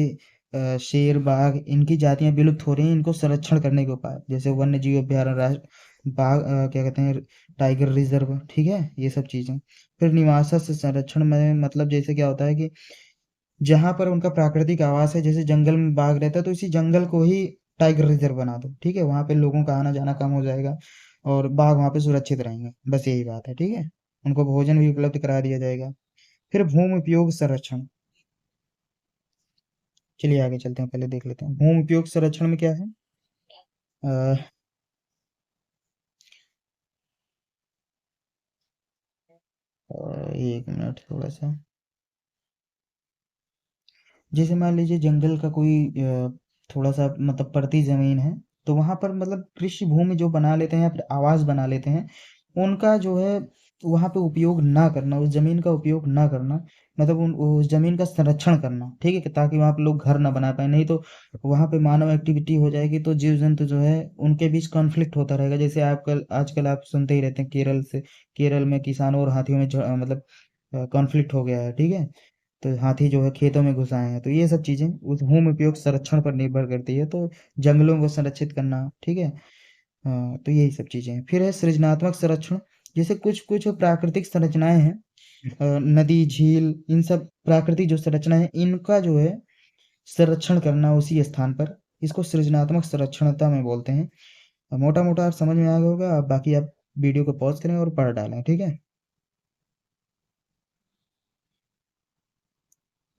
शेर, बाघ, इनकी जातियां विलुप्त हो रही हैं, इनको संरक्षण करने के उपाय, जैसे वन्य जीव अभयारण्य, राष्ट्र बाघ, क्या कहते हैं, टाइगर रिजर्व। ठीक है, ये सब चीजें। फिर निवास से संरक्षण में मतलब जैसे क्या होता है कि जहां पर उनका प्राकृतिक आवास है, जैसे जंगल में बाघ रहता है तो इसी जंगल को ही टाइगर रिजर्व बना दो। ठीक है, वहां पे लोगों का आना जाना कम हो जाएगा और बाघ वहां पे सुरक्षित रहेंगे। बस यही बात है। ठीक है, उनको भोजन भी उपलब्ध करा दिया जाएगा। फिर भूमि उपयोग संरक्षण। चलिए आगे चलते हैं, पहले देख लेते हैं भूमि उपयोग संरक्षण में क्या है। अ, 1 मिनट थोड़ा सा। जैसे मान लीजिए जंगल का कोई थोड़ा सा मतलब पड़ती जमीन है, तो वहां पर मतलब कृषि भूमि जो बना लेते हैं या फिर आवास बना लेते हैं, उनका जो है वहां पे उपयोग ना करना, उस जमीन का उपयोग ना करना, मतलब उस जमीन का संरक्षण करना। ठीक है, कि ताकि वहां पे लोग घर ना बना पाए, नहीं तो वहां पे मानव एक्टिविटी हो जाएगी तो जीव जंतु जो है उनके बीच कॉन्फ्लिक्ट होता रहेगा। जैसे आजकल आजकल आप सुनते ही रहते हैं, केरल में किसानों और हाथियों में मतलब कॉन्फ्लिक्ट हो गया है। ठीक है, तो हाथी जो है खेतों में घुस आए हैं, तो ये सब चीजें उस भूमि उपयोग संरक्षण पर निर्भर करती है। तो जंगलों को संरक्षित करना। ठीक है, तो यही सब चीजें हैं। फिर है सृजनात्मक संरक्षण। जैसे कुछ कुछ प्राकृतिक संरचनाएं हैं, नदी, झील, इन सब प्राकृतिक जो संरचना है इनका जो है संरक्षण करना उसी स्थान पर, इसको सृजनात्मक संरक्षणता में बोलते हैं। मोटा मोटा आप समझ में आ गया होगा। अब बाकी आप वीडियो को पॉज करें और पढ़ डालें। ठीक है,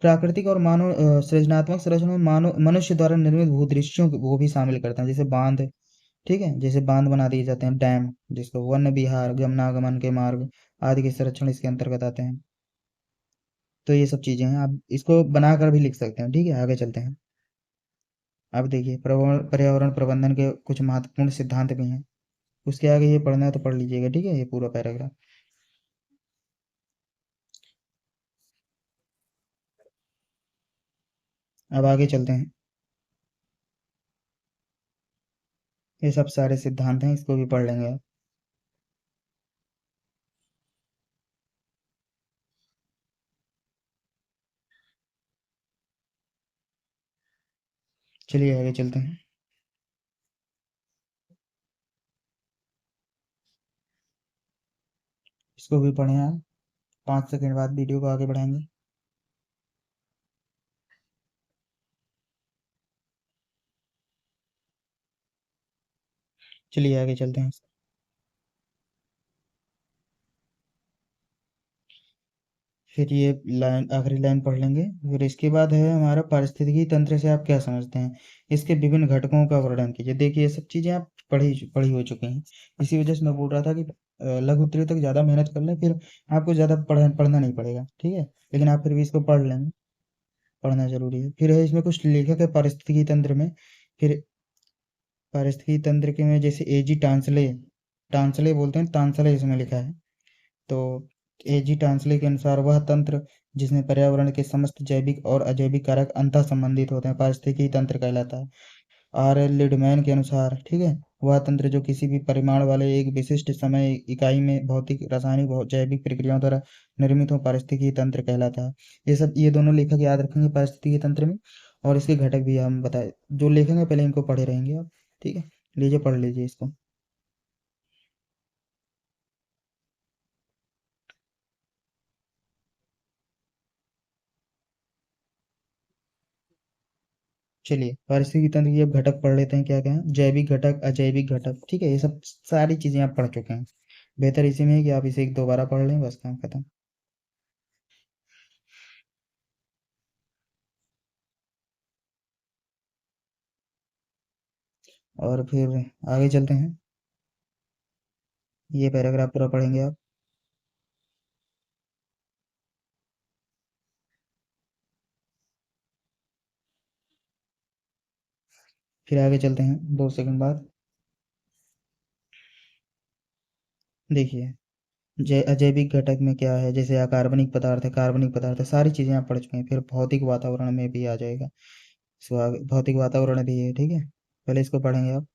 प्राकृतिक और मानव सृजनात्मक संरचना में मानव मनुष्य द्वारा निर्मित भूदृश्यों वो भी शामिल करते हैं, जैसे बांध। ठीक है, जैसे बांध बना दिए जाते हैं, डैम, जिसको वन विहार, गमनागमन के मार्ग आदि के संरक्षण इसके अंतर्गत आते हैं। तो ये सब चीजें हैं, आप इसको बनाकर भी लिख सकते हैं। ठीक है, आगे चलते हैं। अब देखिए, पर्यावरण प्रबंधन के कुछ महत्वपूर्ण सिद्धांत भी हैं। उसके आगे ये पढ़ना है तो पढ़ लीजिएगा, ठीक है, ये पूरा पैराग्राफ। अब आगे चलते हैं। ये सब सारे सिद्धांत हैं, इसको भी पढ़ लेंगे आप। चलिए आगे चलते हैं। इसको भी पढ़ें आप। 5 सेकंड बाद वीडियो को आगे बढ़ाएंगे। चलिए आगे चलते हैं। फिर ये लाइन, आखिरी लाइन पढ़ लेंगे। फिर इसके बाद है हमारा पारिस्थितिकी तंत्र से आप क्या समझते हैं, इसके विभिन्न घटकों का वर्णन कीजिए। देखिए, ये सब चीज़ें आप पढ़ी पढ़ी हो चुकी हैं। इसी वजह से मैं बोल रहा था कि लघु उत्तरी तक ज़्यादा मेहनत कर लें, फिर आपको ज़्यादा पढ़ना नहीं पड़ेगा। ठीक है, लेकिन आप फिर भी इसको पढ़ लेंगे, पढ़ना जरूरी है। फिर है इसमें कुछ लेखक है पारिस्थितिकी तंत्र में। फिर पारिस्थितिकी तंत्र के में जैसे एजी टांसले, टांसले बोलते हैं, टांसले इसमें लिखा है। तो एजी टांसले के अनुसार वह तंत्र जिसमें पर्यावरण के समस्त जैविक और अजैविक कारक अंतः संबंधित होते हैं पारिस्थितिकी तंत्र कहलाता है। आर एल लिडमैन के अनुसार, ठीक है, वह तंत्र जो किसी भी परिमाण वाले एक विशिष्ट समय इकाई में भौतिक, रासायनिक, जैविक प्रक्रियाओं द्वारा निर्मित हो पारिस्थितिकी तंत्र कहलाता है। ये सब, ये दोनों लेखक याद रखेंगे पारिस्थितिकी तंत्र में। और इसके घटक भी हम बताए, जो लेखक है पहले इनको पढ़े रहेंगे आप। ठीक है, लीजिए पढ़ लीजिए इसको। चलिए, पारिस्थितिकी तंत्र के अब घटक पढ़ लेते हैं, क्या क्या है। जैविक घटक, अजैविक घटक, ठीक है, ये सब सारी चीजें आप पढ़ चुके हैं। बेहतर इसी में है कि आप इसे एक दोबारा पढ़ लें, बस काम खत्म। और फिर आगे चलते हैं। ये पैराग्राफ पूरा पढ़ेंगे आप। फिर आगे चलते हैं 2 सेकंड बाद। देखिए, जै अजैविक घटक में क्या है, जैसे अकार्बनिक पदार्थ है, कार्बनिक पदार्थ है, सारी चीजें आप पढ़ चुके हैं। फिर भौतिक वातावरण में भी आ जाएगा, भौतिक वातावरण भी है। ठीक है, पहले इसको पढ़ेंगे आप।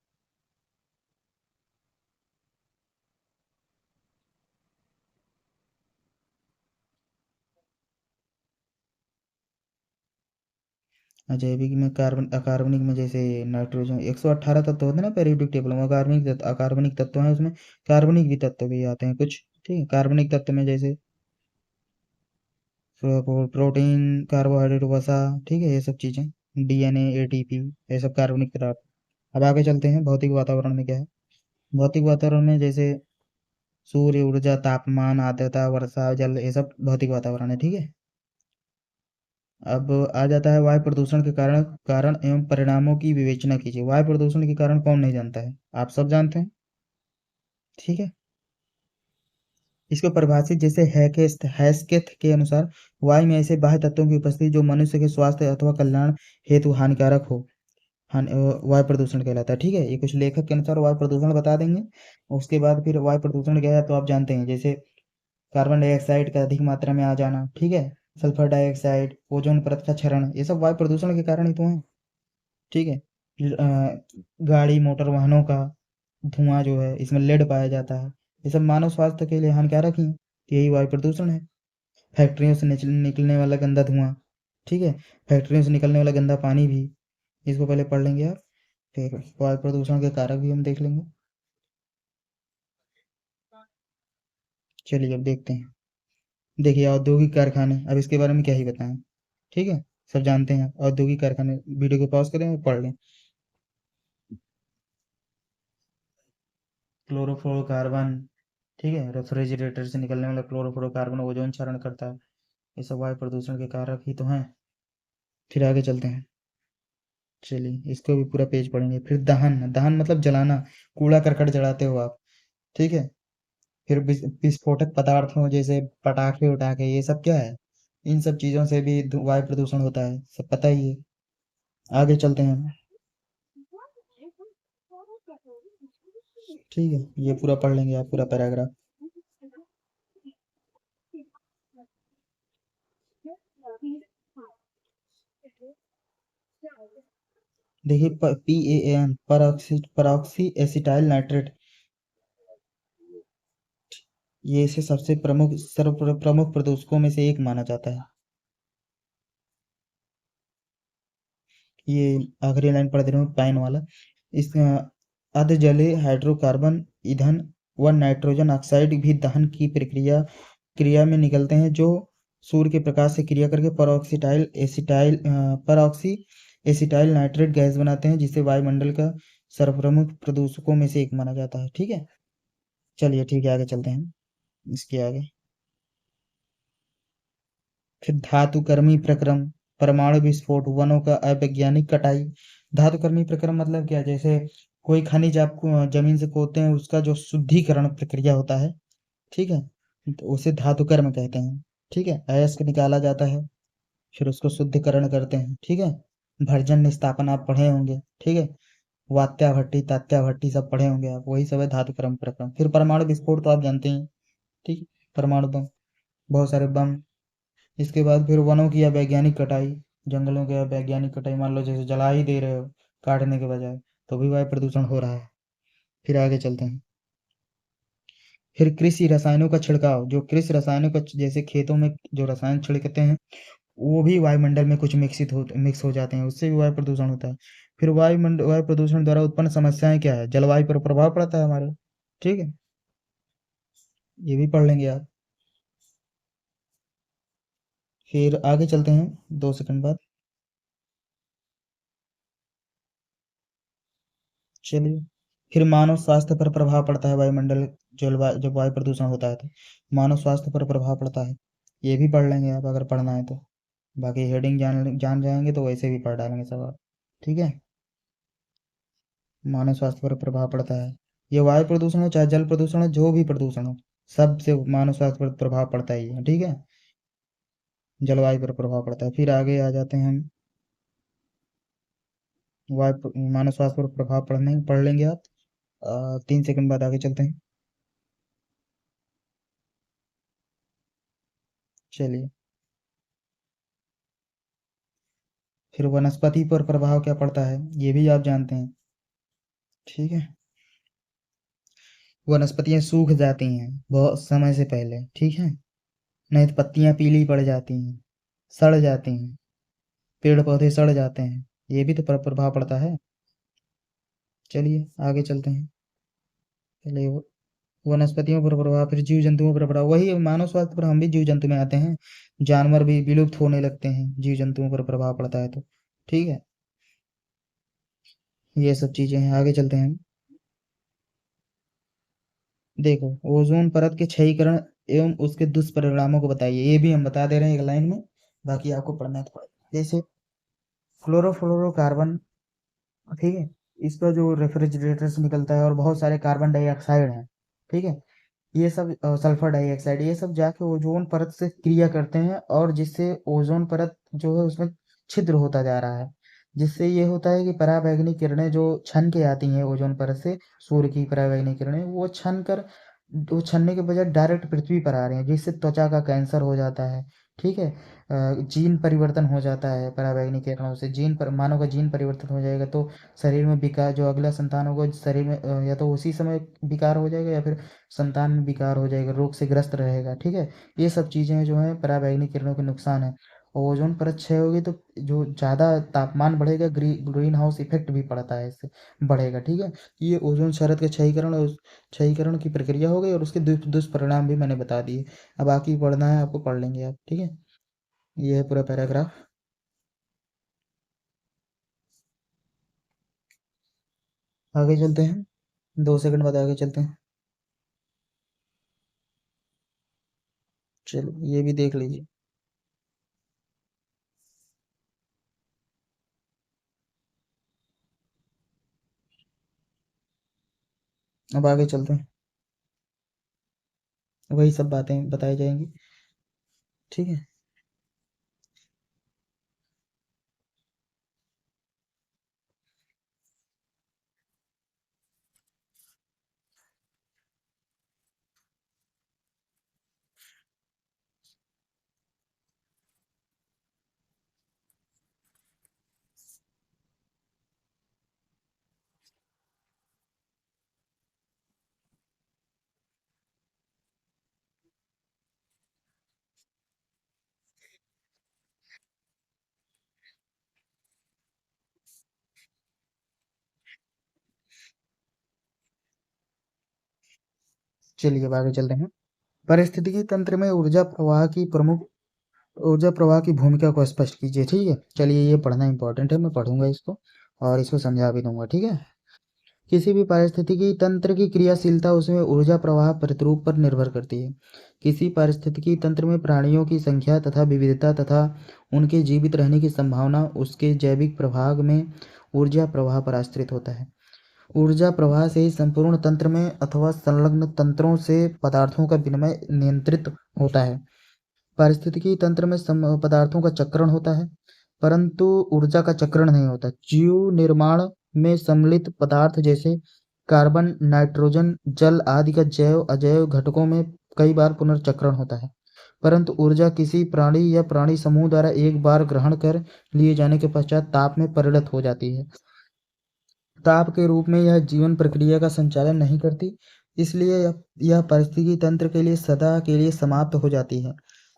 अजैविक में कार्बन, अकार्बनिक में जैसे नाइट्रोजन, 118 तत्व होते हैं ना पेरियोडिक टेबल में, अकार्बनिक तत्व, अकार्बनिक तत्व हैं उसमें। कार्बनिक भी तत्व भी आते हैं कुछ। ठीक है, कार्बनिक तत्व में जैसे प्रोटीन, कार्बोहाइड्रेट, वसा, ठीक है, ये सब चीजें, डीएनए, एटीपी, ये सब कार्बनिक पदार्थ। अब आगे चलते हैं, भौतिक वातावरण में क्या है। भौतिक वातावरण में जैसे सूर्य, ऊर्जा, तापमान, आर्द्रता, वर्षा, जल, ये सब भौतिक वातावरण है। ठीक है, अब आ जाता है वायु प्रदूषण के कारण, कारण एवं परिणामों की विवेचना कीजिए। वायु प्रदूषण के कारण कौन नहीं जानता है, आप सब जानते हैं। ठीक है, इसको परिभाषित जैसे हैस्केथ के अनुसार, वायु में ऐसे बाह्य तत्वों की उपस्थिति जो मनुष्य के स्वास्थ्य अथवा कल्याण हेतु हानिकारक हो, वायु प्रदूषण कहलाता है। ठीक है, ये कुछ लेखक के अनुसार वायु प्रदूषण बता देंगे। उसके बाद फिर वायु प्रदूषण क्या है तो आप जानते हैं, जैसे कार्बन डाइऑक्साइड का अधिक मात्रा में आ जाना, ठीक है, सल्फर डाइऑक्साइड, ओजोन परत का क्षरण, ये सब वायु प्रदूषण के कारण ही तो है। ठीक है, फिर, गाड़ी मोटर वाहनों का धुआं जो है, इसमें लेड पाया जाता है, ये सब मानव स्वास्थ्य के लिए हानिकारक ही है, तो यही वायु प्रदूषण है। फैक्ट्रियों से निकलने वाला गंदा धुआं, ठीक है, फैक्ट्रियों से निकलने वाला गंदा पानी भी, इसको पहले पढ़ लेंगे आप। फिर वायु प्रदूषण के कारक भी हम देख लेंगे। चलिए अब देखते हैं। देखिए, औद्योगिक कारखाने, अब इसके बारे में क्या ही बताएं। ठीक है, सब जानते हैं औद्योगिक कारखाने। वीडियो को पॉज करें और पढ़ लें। क्लोरोफ्लोरोकार्बन, ठीक है, रेफ्रिजरेटर से निकलने वाला क्लोरोफ्लोरोकार्बन ओजोन क्षरण करता है, ये सब वायु प्रदूषण के कारक ही तो हैं। फिर आगे चलते हैं। चलिए इसको भी पूरा पेज पढ़ेंगे। फिर दहन, दहन मतलब जलाना, कूड़ा करकट जलाते हो आप, ठीक है। फिर विस्फोटक पदार्थों जैसे पटाखे उटाखे, ये सब क्या है, इन सब चीजों से भी वायु प्रदूषण होता है, सब पता ही है। आगे चलते हैं। ठीक है, ये पूरा पढ़ लेंगे आप, पूरा पैराग्राफ। देखिए, PAN, परऑक्सी एसिटाइल नाइट्रेट, ये इसे सबसे प्रमुख सर्व प्रमुख प्रदूषकों में से एक माना जाता है। ये आखिरी लाइन पढ़ दे रहा हूँ, पैन वाला। इस अध जलीय हाइड्रोकार्बन ईंधन व नाइट्रोजन ऑक्साइड भी दहन की प्रक्रिया क्रिया में निकलते हैं, जो सूर्य के प्रकाश से क्रिया करके परऑक्सी एसिटाइल नाइट्रेट गैस बनाते हैं, जिसे वायुमंडल का सर्वप्रमुख प्रदूषकों में से एक माना जाता है। ठीक है, चलिए ठीक है, आगे चलते हैं इसके आगे। फिर धातुकर्मी प्रक्रम, परमाणु विस्फोट, वनों का अवैज्ञानिक कटाई। धातुकर्मी प्रक्रम मतलब क्या, जैसे कोई खनिज आप जमीन से खोदते हैं, उसका जो शुद्धिकरण प्रक्रिया होता है, ठीक है, तो उसे धातुकर्म कहते हैं। ठीक है, अयस्क निकाला जाता है, फिर उसको शुद्धिकरण करते हैं। ठीक है, भर्जन निस्तापन आप पढ़े होंगे। ठीक है, वात्या भट्टी तात्या भट्टी सब पढ़े होंगे आप, वही सब है धातुकर्म प्रक्रम। फिर परमाणु विस्फोट तो आप जानते हैं। ठीक है, परमाणु बम, बहुत सारे बम। इसके बाद फिर वनों की अवैज्ञानिक कटाई, जंगलों की अवैज्ञानिक कटाई, मान लो जैसे जला ही दे रहे हो काटने के बजाय, तो भी वायु प्रदूषण हो रहा है। फिर आगे चलते हैं। फिर कृषि रसायनों का छिड़काव, जो कृषि रसायनों का जैसे खेतों में जो रसायन छिड़कते हैं, वो भी वायुमंडल में कुछ मिक्स हो जाते हैं, उससे भी वायु प्रदूषण होता है। फिर वायु प्रदूषण द्वारा उत्पन्न समस्याएं क्या है, जलवायु पर प्रभाव पड़ता है हमारे। ठीक है, ये भी पढ़ लेंगे आप। फिर आगे चलते हैं 2 सेकंड बाद। चलिए, फिर मानव स्वास्थ्य पर प्रभाव पड़ता है वायुमंडल, जब वायु प्रदूषण होता है तो मानव स्वास्थ्य पर प्रभाव पड़ता है, ये भी पढ़ लेंगे आप अगर पढ़ना है तो। बाकी हेडिंग जान जान जाएंगे तो वैसे भी पढ़ डालेंगे सब आप। ठीक है, मानव स्वास्थ्य पर प्रभाव पड़ता है, ये वायु प्रदूषण हो चाहे जल प्रदूषण हो, जो भी प्रदूषण हो, सबसे मानव स्वास्थ्य पर प्रभाव पड़ता ही है। ठीक है, जलवायु पर प्रभाव पड़ता है। फिर आगे आ जाते हैं हम, मानव स्वास्थ्य पर प्रभाव पढ़ लेंगे आप। 3 सेकंड बाद आगे चलते हैं। चलिए, फिर वनस्पति पर प्रभाव क्या पड़ता है, ये भी आप जानते हैं। ठीक है, वनस्पतियां सूख जाती हैं बहुत समय से पहले, ठीक है, नहीं तो पत्तियां पीली पड़ जाती हैं, सड़ जाती हैं, पेड़ पौधे सड़ जाते हैं, ये भी तो प्रभाव पड़ता है। चलिए आगे चलते हैं। पहले वनस्पतियों पर प्रभाव, फिर जीव जंतुओं पर प्रभाव, वही मानव स्वास्थ्य पर हम भी जीव जंतु में आते हैं, जानवर भी विलुप्त होने लगते हैं जीव जंतुओं पर प्रभाव पड़ता है तो। ठीक है, ये सब चीजें हैं, आगे चलते हैं। देखो, ओजोन परत के क्षयीकरण एवं उसके दुष्परिणामों को बताइए, ये भी हम बता दे रहे हैं एक लाइन में, बाकी आपको पढ़ना है तो पढ़ें। जैसे क्लोरोफ्लोरोकार्बन, ठीक है, इसका जो रेफ्रिजरेटर से निकलता है, और बहुत सारे कार्बन डाइऑक्साइड हैं, ठीक है, ये सब सल्फर डाइऑक्साइड, ये सब जाके ओजोन परत से क्रिया करते हैं, और जिससे ओजोन परत जो है उसमें छिद्र होता जा रहा है, जिससे ये होता है कि पराबैंगनी किरणें जो छन के आती हैं ओजोन परत से, सूर्य की पराबैंगनी किरणें, वो छनने के बजाय डायरेक्ट पृथ्वी पर आ रही हैं, जिससे त्वचा का कैंसर हो जाता है। ठीक है, जीन परिवर्तन हो जाता है पराबैंगनी किरणों से, मानव का जीन परिवर्तन हो जाएगा, तो शरीर में विकार, जो अगला संतान होगा शरीर में या तो उसी समय विकार हो जाएगा, या फिर संतान में विकार हो जाएगा, रोग से ग्रस्त रहेगा। ठीक है, ये सब चीज़ें जो हैं पराबैंगनी किरणों के नुकसान है। ओजोन परत क्षय होगी तो जो ज़्यादा तापमान बढ़ेगा, ग्रीन हाउस इफेक्ट भी पड़ता है, इससे बढ़ेगा। ठीक है, ये ओजोन परत के क्षयीकरण और क्षयीकरण की प्रक्रिया हो गई, और उसके दुष्परिणाम भी मैंने बता दिए। अब बाकी पढ़ना है आपको, पढ़ लेंगे आप। ठीक है, ये है पूरा पैराग्राफ। आगे चलते हैं, 2 सेकंड बाद आगे चलते हैं। चलो ये भी देख लीजिए। अब आगे चलते हैं, वही सब बातें बताई जाएंगी। ठीक है। चलिए अब आगे चलते हैं। पारिस्थितिकी तंत्र में ऊर्जा प्रवाह की भूमिका को स्पष्ट कीजिए। ठीक है, चलिए ये पढ़ना इंपॉर्टेंट है, मैं पढ़ूंगा इसको और इसको समझा भी दूंगा। ठीक है। किसी भी पारिस्थितिकी तंत्र की क्रियाशीलता उसमें ऊर्जा प्रवाह प्रतिरूप पर निर्भर करती है। किसी पारिस्थितिकी तंत्र में प्राणियों की संख्या तथा विविधता तथा उनके जीवित रहने की संभावना उसके जैविक प्रभाव में ऊर्जा प्रवाह पर आश्रित होता है। ऊर्जा प्रवाह से ही संपूर्ण तंत्र में अथवा संलग्न तंत्रों से पदार्थों का विनिमय नियंत्रित होता है। पारिस्थितिकी तंत्र में पदार्थों का चक्रण होता है, परंतु ऊर्जा का चक्रण नहीं होता। जीव निर्माण में सम्मिलित पदार्थ जैसे कार्बन, नाइट्रोजन, जल आदि का जैव अजैव घटकों में कई बार पुनर्चक्रण होता है, परंतु ऊर्जा किसी प्राणी या प्राणी समूह द्वारा एक बार ग्रहण कर लिए जाने के पश्चात ताप में परिणत हो जाती है। ताप के रूप में यह जीवन प्रक्रिया का संचालन नहीं करती, इसलिए यह पारिस्थितिकी तंत्र के लिए सदा के लिए समाप्त हो जाती है।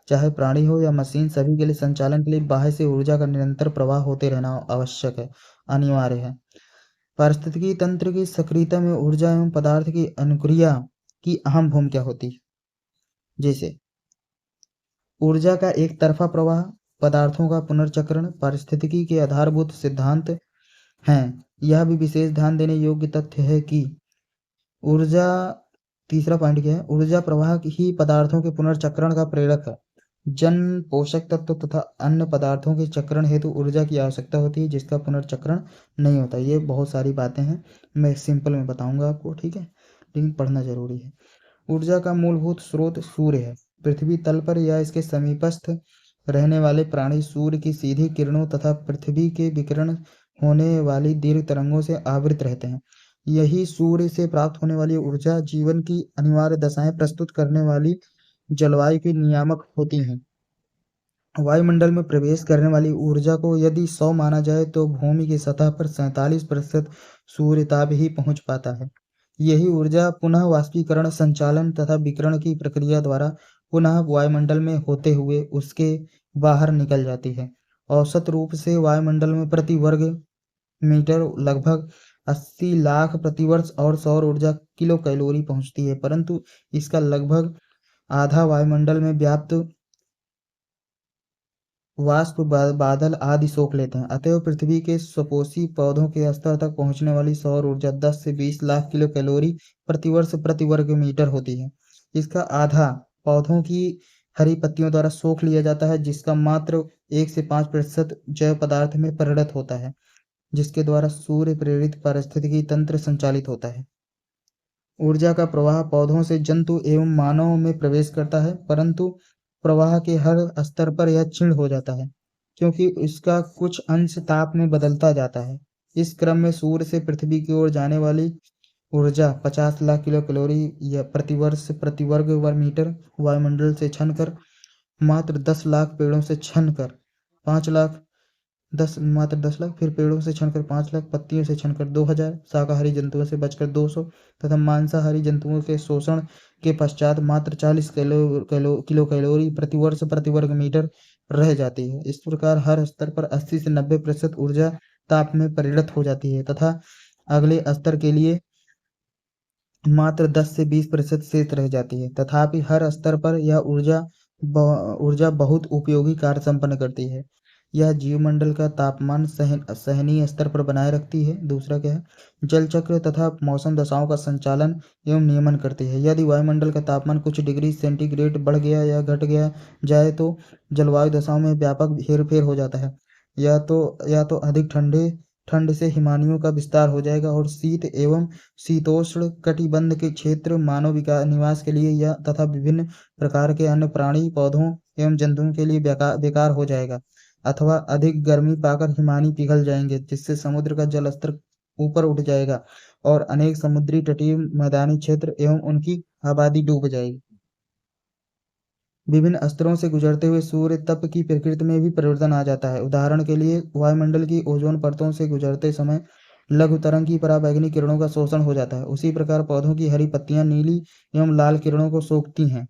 चाहे प्राणी हो या मशीन, सभी के लिए संचालन के लिए बाहर से ऊर्जा का निरंतर प्रवाह होते रहना आवश्यक है, अनिवार्य है। पारिस्थितिकी तंत्र की सक्रियता में ऊर्जा एवं पदार्थ की अनुक्रिया की अहम भूमिका होती है। जैसे ऊर्जा का एक तरफा प्रवाह, पदार्थों का पुनर्चक्रण पारिस्थितिकी के आधारभूत सिद्धांत हैं। यह भी विशेष ध्यान देने योग्य तथ्य है कि ऊर्जा तीसरा पॉइंट क्या है, ऊर्जा प्रवाह ही पदार्थों के पुनर्चक्रण का प्रेरक है। जन, पोषक तत्व तथा अन्य पदार्थों के चक्रण हेतु ऊर्जा की आवश्यकता होती है, जिसका पुनर्चक्रण नहीं होता। ये बहुत सारी बातें हैं, मैं सिंपल में बताऊंगा आपको। ठीक है, लेकिन पढ़ना जरूरी है। ऊर्जा का मूलभूत स्रोत सूर्य है। पृथ्वी तल पर या इसके समीपस्थ रहने वाले प्राणी सूर्य की सीधी किरणों तथा पृथ्वी के विकिरण होने वाली दीर्घ तरंगों से आवृत रहते हैं। यही सूर्य से प्राप्त होने वाली ऊर्जा जीवन की अनिवार्य दशाएं प्रस्तुत करने वाली जलवायु की नियामक होती हैं। वायुमंडल में प्रवेश करने वाली ऊर्जा को यदि 100 माना जाए तो भूमि की सतह पर 47% सूर्यताप ही पहुंच पाता है। यही ऊर्जा पुनः वाष्पीकरण, संचालन तथा विकिरण की प्रक्रिया द्वारा पुनः वायुमंडल में होते हुए उसके बाहर निकल जाती है। औसत रूप से वायुमंडल में प्रति वर्ग मीटर लगभग 80 लाख प्रतिवर्ष और सौर ऊर्जा किलो कैलोरी पहुंचती है, परंतु इसका लगभग आधा वायुमंडल में व्याप्त वाष्प बादल आदि सोख लेते हैं। अतएव पृथ्वी के स्वपोषी पौधों के स्तर तक पहुंचने वाली सौर ऊर्जा 10 से 20 लाख किलो कैलोरी प्रतिवर्ष प्रति वर्ग मीटर होती है। इसका आधा पौधों की हरी पत्तियों द्वारा सोख लिया जाता है, जिसका मात्र 1 से 5% जैव पदार्थ में परिणत होता है, जिसके द्वारा सूर्य प्रेरित पारिस्थितिकी तंत्र संचालित होता है। ऊर्जा का प्रवाह पौधों से जंतु एवं मानव में प्रवेश करता है, परंतु प्रवाह के हर स्तर पर यह क्षीण हो जाता है, क्योंकि इसका कुछ अंश ताप में बदलता जाता है। इस क्रम में सूर्य से पृथ्वी की ओर जाने वाली ऊर्जा 50 लाख किलो कैलोरी या प्रतिवर्ष प्रति वर्ग मीटर वायुमंडल से छनकर मात्र 10 लाख पेड़ों से छनकर 5 लाख 10 लाख, फिर पेड़ों से छनकर 5 लाख, पत्तियों से छनकर 2000, शाकाहारी जंतुओं से बचकर 200 तथा मांसाहारी जंतुओं के शोषण के पश्चात मात्र 40 किलो कैलोरी प्रतिवर्ष प्रति वर्ग मीटर रह जाती है। इस प्रकार हर स्तर पर 80 से 90% ऊर्जा ताप में परिणत हो जाती है तथा अगले स्तर के लिए मात्र 10 से 20% शेष रह जाती है। तथापि हर स्तर पर यह ऊर्जा बहुत उपयोगी कार्य संपन्न करती है। यह जीवमंडल का तापमान सहनीय स्तर पर बनाए रखती है। दूसरा क्या है, जल चक्र तथा मौसम दशाओं का संचालन एवं नियमन करती है। यदि वायुमंडल का तापमान कुछ डिग्री सेंटीग्रेड बढ़ गया या घट गया जाए तो जलवायु दशाओं में व्यापक हेरफेर हो जाता है। या तो अधिक ठंड से हिमानियों का विस्तार हो जाएगा और शीत एवं शीतोष्ण कटिबंध के क्षेत्र मानव निवास के लिए या तथा विभिन्न प्रकार के अन्य प्राणी पौधों एवं जंतुओं के लिए बेकार हो जाएगा अथवा अधिक गर्मी पाकर हिमानी पिघल जाएंगे जिससे समुद्र का जल स्तर ऊपर उठ जाएगा और अनेक समुद्री तटीय मैदानी क्षेत्र एवं उनकी आबादी डूब जाएगी। विभिन्न स्तरों से गुजरते हुए सूर्य तप की प्रकृति में भी परिवर्तन आ जाता है। उदाहरण के लिए वायुमंडल की ओजोन परतों से गुजरते समय लघु तरंग की पराबैंगनी किरणों का शोषण हो जाता है। उसी प्रकार पौधों की हरी पत्तियां नीली एवं लाल किरणों को सोखती हैं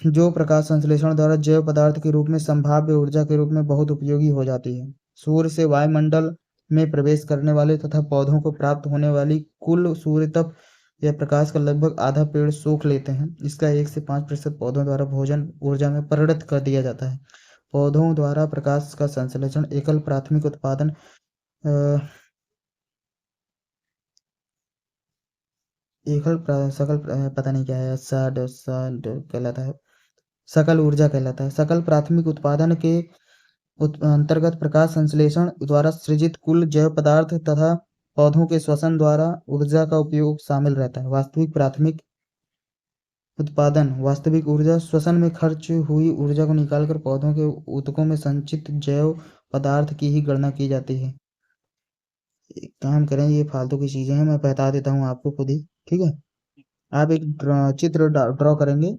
जो प्रकाश संश्लेषण द्वारा जैव पदार्थ के रूप में संभाव्य ऊर्जा के रूप में बहुत उपयोगी हो जाती है। सूर्य से वायुमंडल में प्रवेश करने वाले तथा पौधों को प्राप्त होने वाली कुल सूर्य तप या प्रकाश का लगभग आधा पेड़ सोख लेते हैं। इसका 1 से 5% पौधों द्वारा भोजन ऊर्जा में परिणत कर दिया जाता है। पौधों द्वारा प्रकाश का संश्लेषण एकल प्राथमिक उत्पादन सकल पता नहीं क्या है साड साड कहलाता है सकल ऊर्जा कहलाता है। सकल प्राथमिक उत्पादन के अंतर्गत प्रकाश संश्लेषण द्वारा सृजित कुल जैव पदार्थ तथा पौधों के श्वसन द्वारा ऊर्जा का उपयोग शामिल रहता है। वास्तविक प्राथमिक उत्पादन वास्तविक ऊर्जा श्वसन में खर्च हुई ऊर्जा को निकालकर पौधों के ऊतकों में संचित जैव पदार्थ की ही गणना की जाती है। एक काम करें, ये फालतू की चीजें हैं, मैं बता देता हूँ आपको खुद ही। ठीक है, आप एक चित्र ड्रॉ करेंगे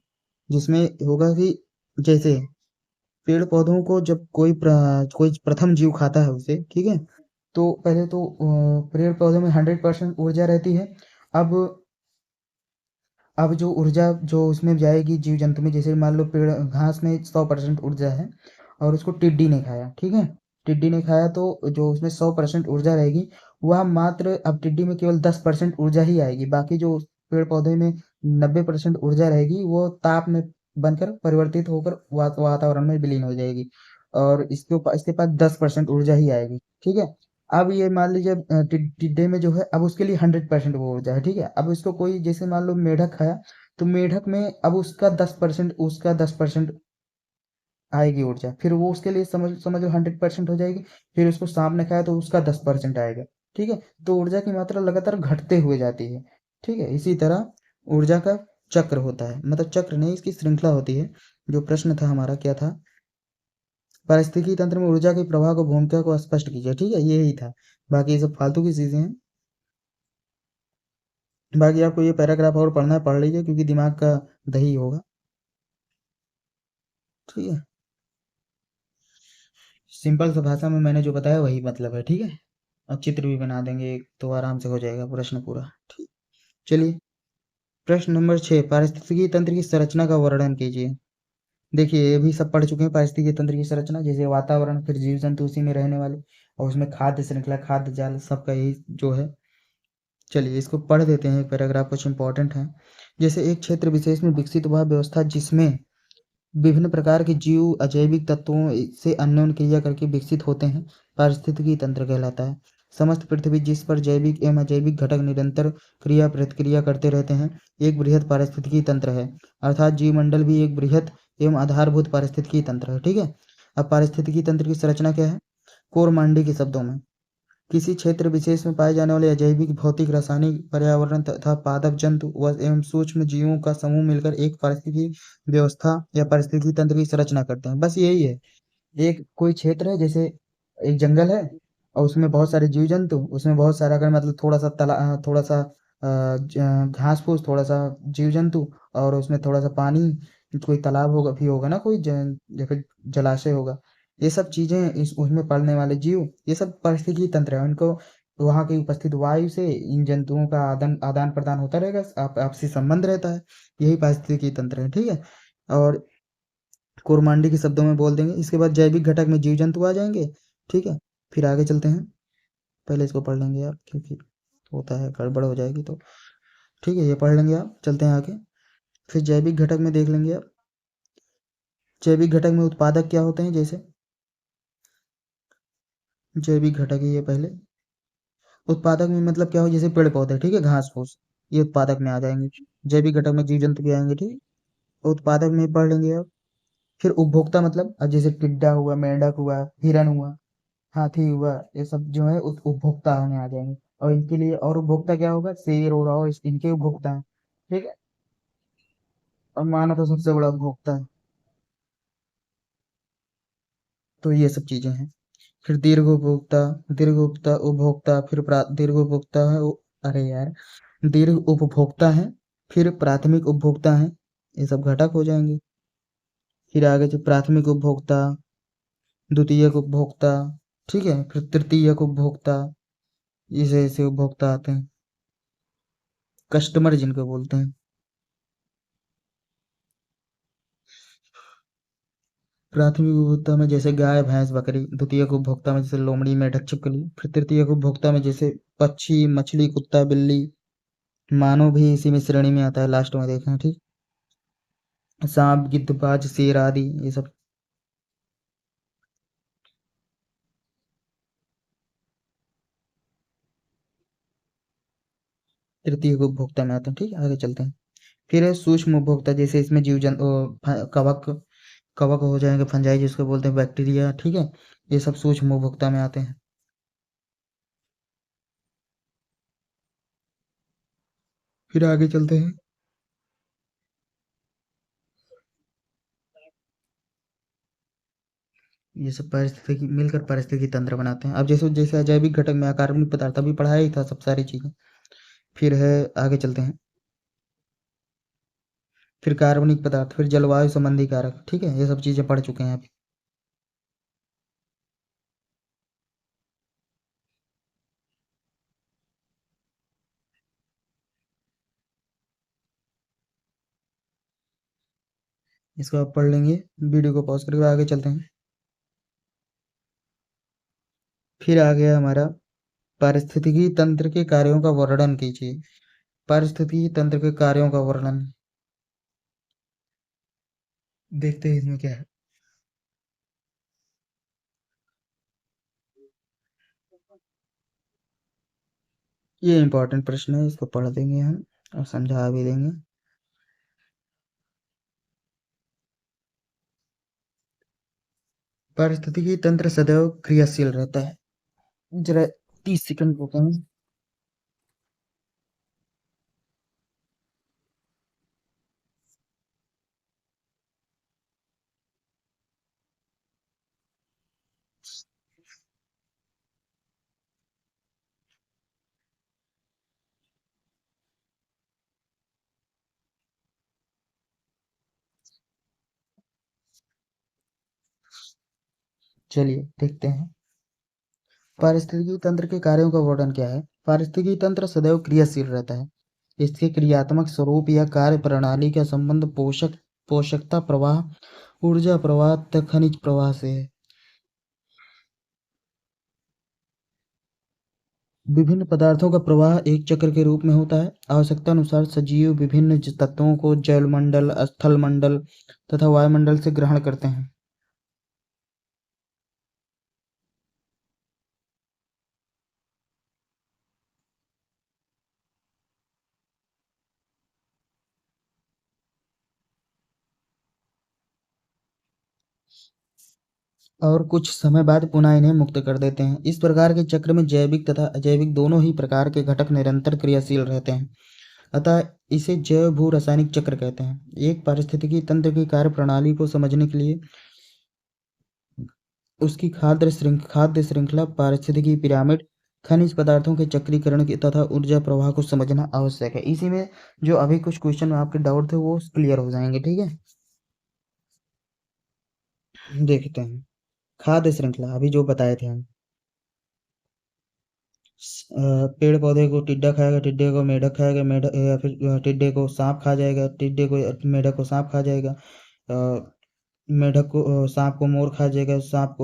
जिसमें होगा कि जैसे पेड़ पौधों को जब कोई प्रथम जीव खाता है उसे, ठीक है, तो पहले तो पेड़ पौधों में 100% ऊर्जा रहती है। अब अब जो ऊर्जा जो उसमें जाएगी जीव जंतु में, जैसे मान लो पेड़ घास में 100% ऊर्जा है और उसको टिड्डी ने खाया, ठीक है, टिड्डी ने खाया तो जो उसमें 100% ऊर्जा रहेगी वह मात्र अब टिड्डी में केवल 10% ऊर्जा ही आएगी। बाकी जो पेड़ पौधे में 90% ऊर्जा रहेगी वो ताप में बनकर परिवर्तित होकर वातावरण में विलीन हो जाएगी और इसके पास 10% ऊर्जा ही आएगी। ठीक है, अब ये मान लीजिए टिड्डे में जो है अब उसके लिए 100% वो ऊर्जा है। ठीक है, अब इसको कोई जैसे मान लो मेढक खाया तो मेढक में अब उसका 10% आएगी ऊर्जा, फिर वो उसके लिए समझ समझ लो 100% हो जाएगी। फिर उसको सांप ने खाया तो उसका 10% आएगा। ठीक है, तो ऊर्जा की मात्रा लगातार घटते हुए जाती है। ठीक है, इसी तरह ऊर्जा का चक्र होता है, मतलब चक्र नहीं इसकी श्रृंखला होती है। जो प्रश्न था हमारा क्या था, पारिस्थितिकी तंत्र में ऊर्जा के प्रवाह को भूमिका को स्पष्ट कीजिए। ठीक है, यही था, बाकी ये सब फालतू की चीजें हैं। बाकी आपको ये पैराग्राफ और पढ़ना है पढ़ लीजिए क्योंकि दिमाग का दही होगा। ठीक है, सिंपल सा भाषा में मैंने जो बताया वही मतलब है। ठीक है, और चित्र भी बना देंगे एक तो आराम से हो जाएगा प्रश्न पूरा। ठीक, चलिए प्रश्न नंबर 6, पारिस्थितिकी तंत्र की संरचना का वर्णन कीजिए। देखिए ये भी सब पढ़ चुके हैं, पारिस्थितिकी तंत्र की संरचना जैसे वातावरण, फिर जीव जंतु उसी में रहने वाले और उसमें खाद्य श्रृंखला खाद्य जाल सबका यही जो है। चलिए इसको पढ़ देते हैं, पैराग्राफ कुछ इंपॉर्टेंट है। जैसे एक क्षेत्र विशेष में विकसित हुआ व्यवस्था जिसमें विभिन्न प्रकार के जीव अजैविक तत्वों से अन्योन्य क्रिया करके विकसित होते हैं पारिस्थितिकी तंत्र कहलाता है। समस्त पृथ्वी जिस पर जैविक एवं अजैविक घटक निरंतर क्रिया प्रतिक्रिया करते रहते हैं एक बृहद पारिस्थितिकी तंत्र है, अर्थात जीवमंडल भी एक बृहद एवं आधारभूत पारिस्थितिकी तंत्र है। ठीक है, अब पारिस्थितिकी तंत्र की संरचना क्या है, कोरमांडी के शब्दों में किसी क्षेत्र विशेष में पाए जाने वाले अजैविक भौतिक रासायनिक पर्यावरण तथा पादप जंतु व एवं सूक्ष्म जीवों का समूह मिलकर एक पारिस्थितिकी व्यवस्था या पारिस्थितिकी तंत्र की संरचना करते हैं। बस यही है, एक कोई क्षेत्र है जैसे एक जंगल है और उसमें बहुत सारे जीव जंतु, उसमें बहुत सारा अगर मतलब थोड़ा सा घास फूस, थोड़ा सा जीव जंतु और उसमें थोड़ा सा पानी, कोई तालाब होगा भी होगा ना, कोई या फिर जलाशय होगा, ये सब चीजें इस उसमें पड़ने वाले जीव ये सब पारिस्थितिकी तंत्र है। उनको वहां की उपस्थित वायु से इन जंतुओं का आदान आदान प्रदान होता रहेगा, आपसी संबंध रहता है, यही पारिस्थितिकी तंत्र है। ठीक है, और कोरमांडी के शब्दों में बोल देंगे। इसके बाद जैविक घटक में जीव जंतु आ जाएंगे। ठीक है, फिर आगे चलते हैं, पहले इसको पढ़ लेंगे आप क्योंकि होता है गड़बड़ हो जाएगी तो। ठीक है, ये पढ़ लेंगे आप, चलते हैं आगे। फिर जैविक घटक में देख लेंगे आप, जैविक घटक में उत्पादक क्या होते हैं, जैसे जैविक घटक है ये पहले। उत्पादक में मतलब क्या हो, जैसे पेड़ पौधे, ठीक है, घास फूस, ये उत्पादक में आ जाएंगे। जैविक घटक में जीव जंतु भी आएंगे। ठीक है, उत्पादक में पढ़ लेंगे आप। फिर उपभोक्ता मतलब अब जैसे टिड्डा हुआ, मेंढक हुआ, हिरन हुआ, हाथी हुआ, ये सब जो है उपभोक्ता में आ जाएंगे। और इनके लिए और उपभोक्ता क्या होगा, शेर और इनके उपभोक्ता हैं। ठीक है। और मानव तो सबसे बड़ा उपभोक्ता है। तो ये सब चीजें हैं। फिर दीर्घ उपभोक्ता, दीर्घ उपभोक्ता उपभोक्ता, फिर दीर्घ उपभोक्ता है अरे यार, दीर्घ उपभोक्ता है, फिर प्राथमिक उपभोक्ता है, ये सब घटक हो जाएंगे। फिर आगे जो प्राथमिक उपभोक्ता, द्वितीयक उपभोक्ता, ठीक है, फिर तृतीयक उपभोक्ता, ऐसे ऐसे उपभोक्ता आते हैं, कस्टमर जिनको बोलते हैं। प्राथमिक उपभोक्ता में जैसे गाय भैंस बकरी, द्वितीयक उपभोक्ता में जैसे लोमड़ी मेढक छिपकली, फिर तृतीयक उपभोक्ता में जैसे पक्षी मछली कुत्ता बिल्ली, मानव भी इसी में श्रेणी में आता है, लास्ट में देखना ठीक। सांप गिद्ध बाज शेर आदि ये सब तृतीयक उपभोक्ता में आते हैं। ठीक है, आगे चलते हैं। फिर है सूक्ष्म उपभोक्ता, जैसे इसमें जीव जंतु कवक, कवक हो जाएंगे, फंजाई जिसको बोलते हैं, बैक्टीरिया, ठीक है, ये सब सूक्ष्म उपभोक्ता में आते हैं। फिर आगे चलते हैं। ये सब पारिस्थितिकी मिलकर पारिस्थितिकी तंत्र बनाते हैं। अब जैसे जैसे अजैविक घटक में अकार्बनिक पदार्थ अभी पढ़ाया ही था सब सारी चीजें। फिर है, आगे चलते हैं। फिर कार्बनिक पदार्थ, फिर जलवायु संबंधी कारक, ठीक है, ये सब चीजें पढ़ चुके हैं अभी। इसको आप पढ़ लेंगे, वीडियो को पॉज करके आगे चलते हैं। फिर आ गया हमारा पारिस्थितिकी तंत्र के कार्यों का वर्णन कीजिए। पारिस्थितिकी तंत्र के कार्यों का वर्णन, देखते हैं इसमें क्या है। ये इंपॉर्टेंट प्रश्न है, इसको पढ़ देंगे हम और समझा भी देंगे। पारिस्थितिकी तंत्र सदैव क्रियाशील रहता है। जरा 30 सेकंड रुकें। चलिए देखते हैं। पारिस्थितिकी तंत्र के कार्यों का वर्णन क्या है। पारिस्थितिकी तंत्र सदैव क्रियाशील रहता है। इसके क्रियात्मक स्वरूप या कार्य प्रणाली का संबंध पोषकता प्रवाह, ऊर्जा प्रवाह तथा खनिज प्रवाह से है। विभिन्न पदार्थों का प्रवाह एक चक्र के रूप में होता है। आवश्यकता अनुसार सजीव विभिन्न तत्वों को जलमंडल, स्थल मंडल तथा वायुमंडल से ग्रहण करते हैं। और कुछ समय बाद पुनः इन्हें मुक्त कर देते हैं। इस प्रकार के चक्र में जैविक तथा अजैविक दोनों ही प्रकार के घटक निरंतर क्रियाशील रहते हैं। अतः इसे जैव भू रासायनिक चक्र कहते हैं। एक पारिस्थितिकी तंत्र की कार्य प्रणाली को समझने के लिए उसकी खाद्य श्रृंखला, पारिस्थितिकी पिरामिड, खनिज पदार्थों के चक्रीकरण की तथा ऊर्जा प्रवाह को समझना आवश्यक है। इसी में जो अभी कुछ क्वेश्चन में आपके डाउट थे वो क्लियर हो जाएंगे। ठीक है, देखते हैं। खाद्य श्रृंखला अभी जो बताए थे हम, पेड़ पौधे को टिड्डा खाएगा, टिड्डे को मेढक खाएगा, मेढक या फिर टिड्डे को सांप खा जाएगा, टिड्डे को मेढक को सांप खा जाएगा, मेढक को सांप को मोर खा जाएगा, सांप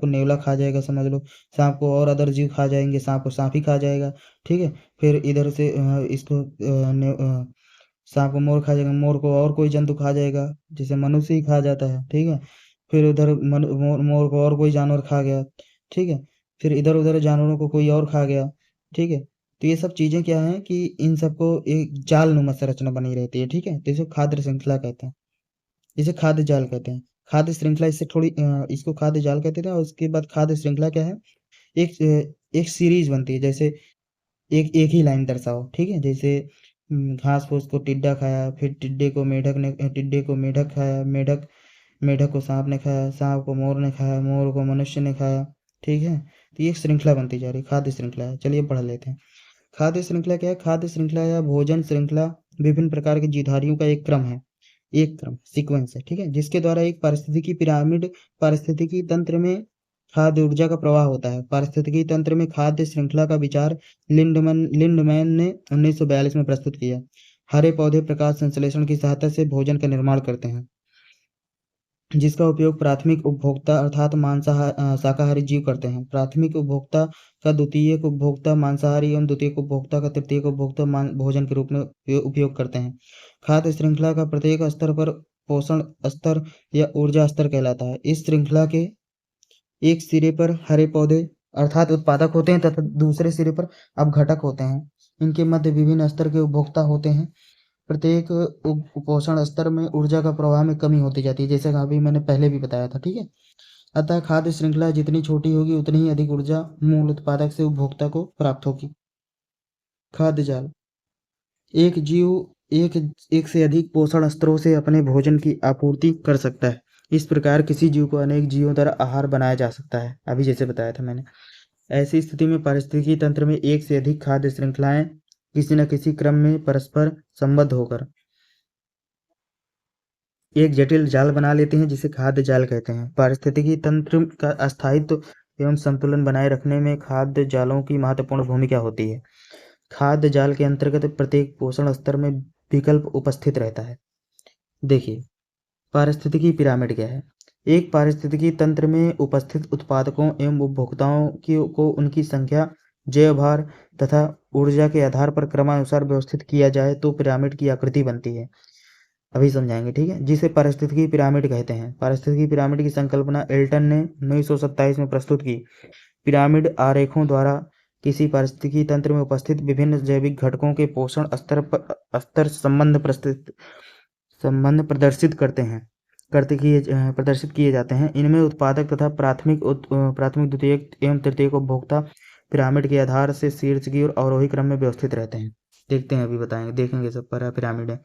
को नेवला खा जाएगा, समझ लो। सांप को और अदर जीव खा जाएंगे, सांप को सांप ही खा जाएगा। ठीक है। फिर इधर से इसको सांप को मोर खा जाएगा, मोर को और कोई जंतु खा जाएगा, जैसे मनुष्य ही खा जाता है। ठीक है। फिर उधर मोर को और कोई जानवर खा गया। ठीक है। फिर इधर उधर जानवरों को कोई और खा गया। ठीक है। तो ये सब चीजें क्या है कि इन सबको एक जाल नुमा संरचना बनी रहती है। ठीक है, तो इसे खाद्य श्रृंखला कहते हैं, इसे खाद्य जाल कहते हैं। खाद्य श्रृंखला इससे थोड़ी इसको खाद्य जाल कहते थे, और उसके बाद खाद्य श्रृंखला क्या है, एक सीरीज बनती है, जैसे एक एक ही लाइन दर्शाओ, ठीक है। जैसे घास फूस को टिड्डा खाया, फिर टिड्डे को मेढक खाया, मेढक को सांप ने खाया, सांप को मोर ने खाया, मोर को मनुष्य ने खाया, ठीक है। तो ये एक श्रृंखला बनती जा रही है, खाद्य श्रृंखला है। चलिए पढ़ लेते हैं। खाद्य श्रृंखला क्या है? खाद्य श्रृंखला या भोजन श्रृंखला विभिन्न प्रकार के जीवधारियों का एक क्रम सीक्वेंस है, ठीक है, जिसके द्वारा एक पारिस्थितिकी तंत्र में खाद्य ऊर्जा का प्रवाह होता है। पारिस्थितिकी तंत्र में खाद्य श्रृंखला का विचार लिंडमैन ने 1942 में प्रस्तुत किया। हरे पौधे प्रकाश संश्लेषण की सहायता से भोजन का निर्माण करते हैं, जिसका उपयोग प्राथमिक उपभोक्ता अर्थात शाकाहारी जीव करते हैं। प्राथमिक उपभोक्ता का द्वितीयक उपभोक्ता मांसाहारी एवं द्वितीयक उपभोक्ता का तृतीयक उपभोक्ता भोजन के रूप में उपयोग करते हैं। खाद्य श्रृंखला का प्रत्येक स्तर पर पोषण स्तर या ऊर्जा स्तर कहलाता है। इस श्रृंखला के एक सिरे पर हरे पौधे अर्थात उत्पादक होते हैं तथा दूसरे सिरे पर अपघटक होते हैं। इनके मध्य विभिन्न स्तर के उपभोक्ता होते हैं। प्रत्येक पोषण स्तर में ऊर्जा का प्रवाह में कमी होती जाती है, जैसे कि अभी मैंने पहले भी बताया था, ठीक है। अतः खाद्य श्रृंखला जितनी छोटी होगी उतनी ही अधिक ऊर्जा मूल उत्पादक से उपभोक्ता को प्राप्त होगी। खाद्य जाल, एक जीव एक से अधिक पोषण स्तरों से अपने भोजन की आपूर्ति कर सकता है। इस प्रकार किसी जीव को अनेक जीवों द्वारा आहार बनाया जा सकता है, अभी जैसे बताया था मैंने। ऐसी स्थिति में पारिस्थितिकी तंत्र में एक से अधिक खाद्य श्रृंखलाएं किसी न किसी क्रम में परस्पर संबद्ध होकर एक जटिल जाल बना लेते हैं, जिसे खाद्य जाल कहते हैं। पारिस्थितिकी तंत्र का अस्थायित्व एवं संतुलन बनाए रखने में खाद्य जालों की महत्वपूर्ण भूमिका होती है। खाद्य जाल के अंतर्गत प्रत्येक पोषण स्तर में विकल्प उपस्थित रहता है। देखिए, पारिस्थितिकी पिरामिड क्या है? एक पारिस्थितिकी तंत्र में उपस्थित उत्पादकों एवं उपभोक्ताओं को उनकी संख्या, जैव भार तथा ऊर्जा के आधार पर क्रमानुसार व्यवस्थित किया जाए तो पिरामिड की आकृति बनती है। अभी समझाएंगे, ठीक है, जिसे पारिस्थितिकी पिरामिड कहते हैं। पारिस्थितिकी पिरामिड की संकल्पना एल्टन ने 1927 में प्रस्तुत की। पिरामिड आरेखों द्वारा किसी पारिस्थितिकी तंत्र में उपस्थित विभिन्न जैविक घटकों के पोषण स्तर संबंध प्रदर्शित किए जाते हैं। इनमें उत्पादक तथा प्राथमिक, द्वितीयक एवं तृतीयक उपभोक्ता पिरामिड के आधार से शीर्ष की ओर अवरोही क्रम में व्यवस्थित रहते हैं। देखते हैं, अभी बताएंगे, देखेंगे सब पर पिरामिड है।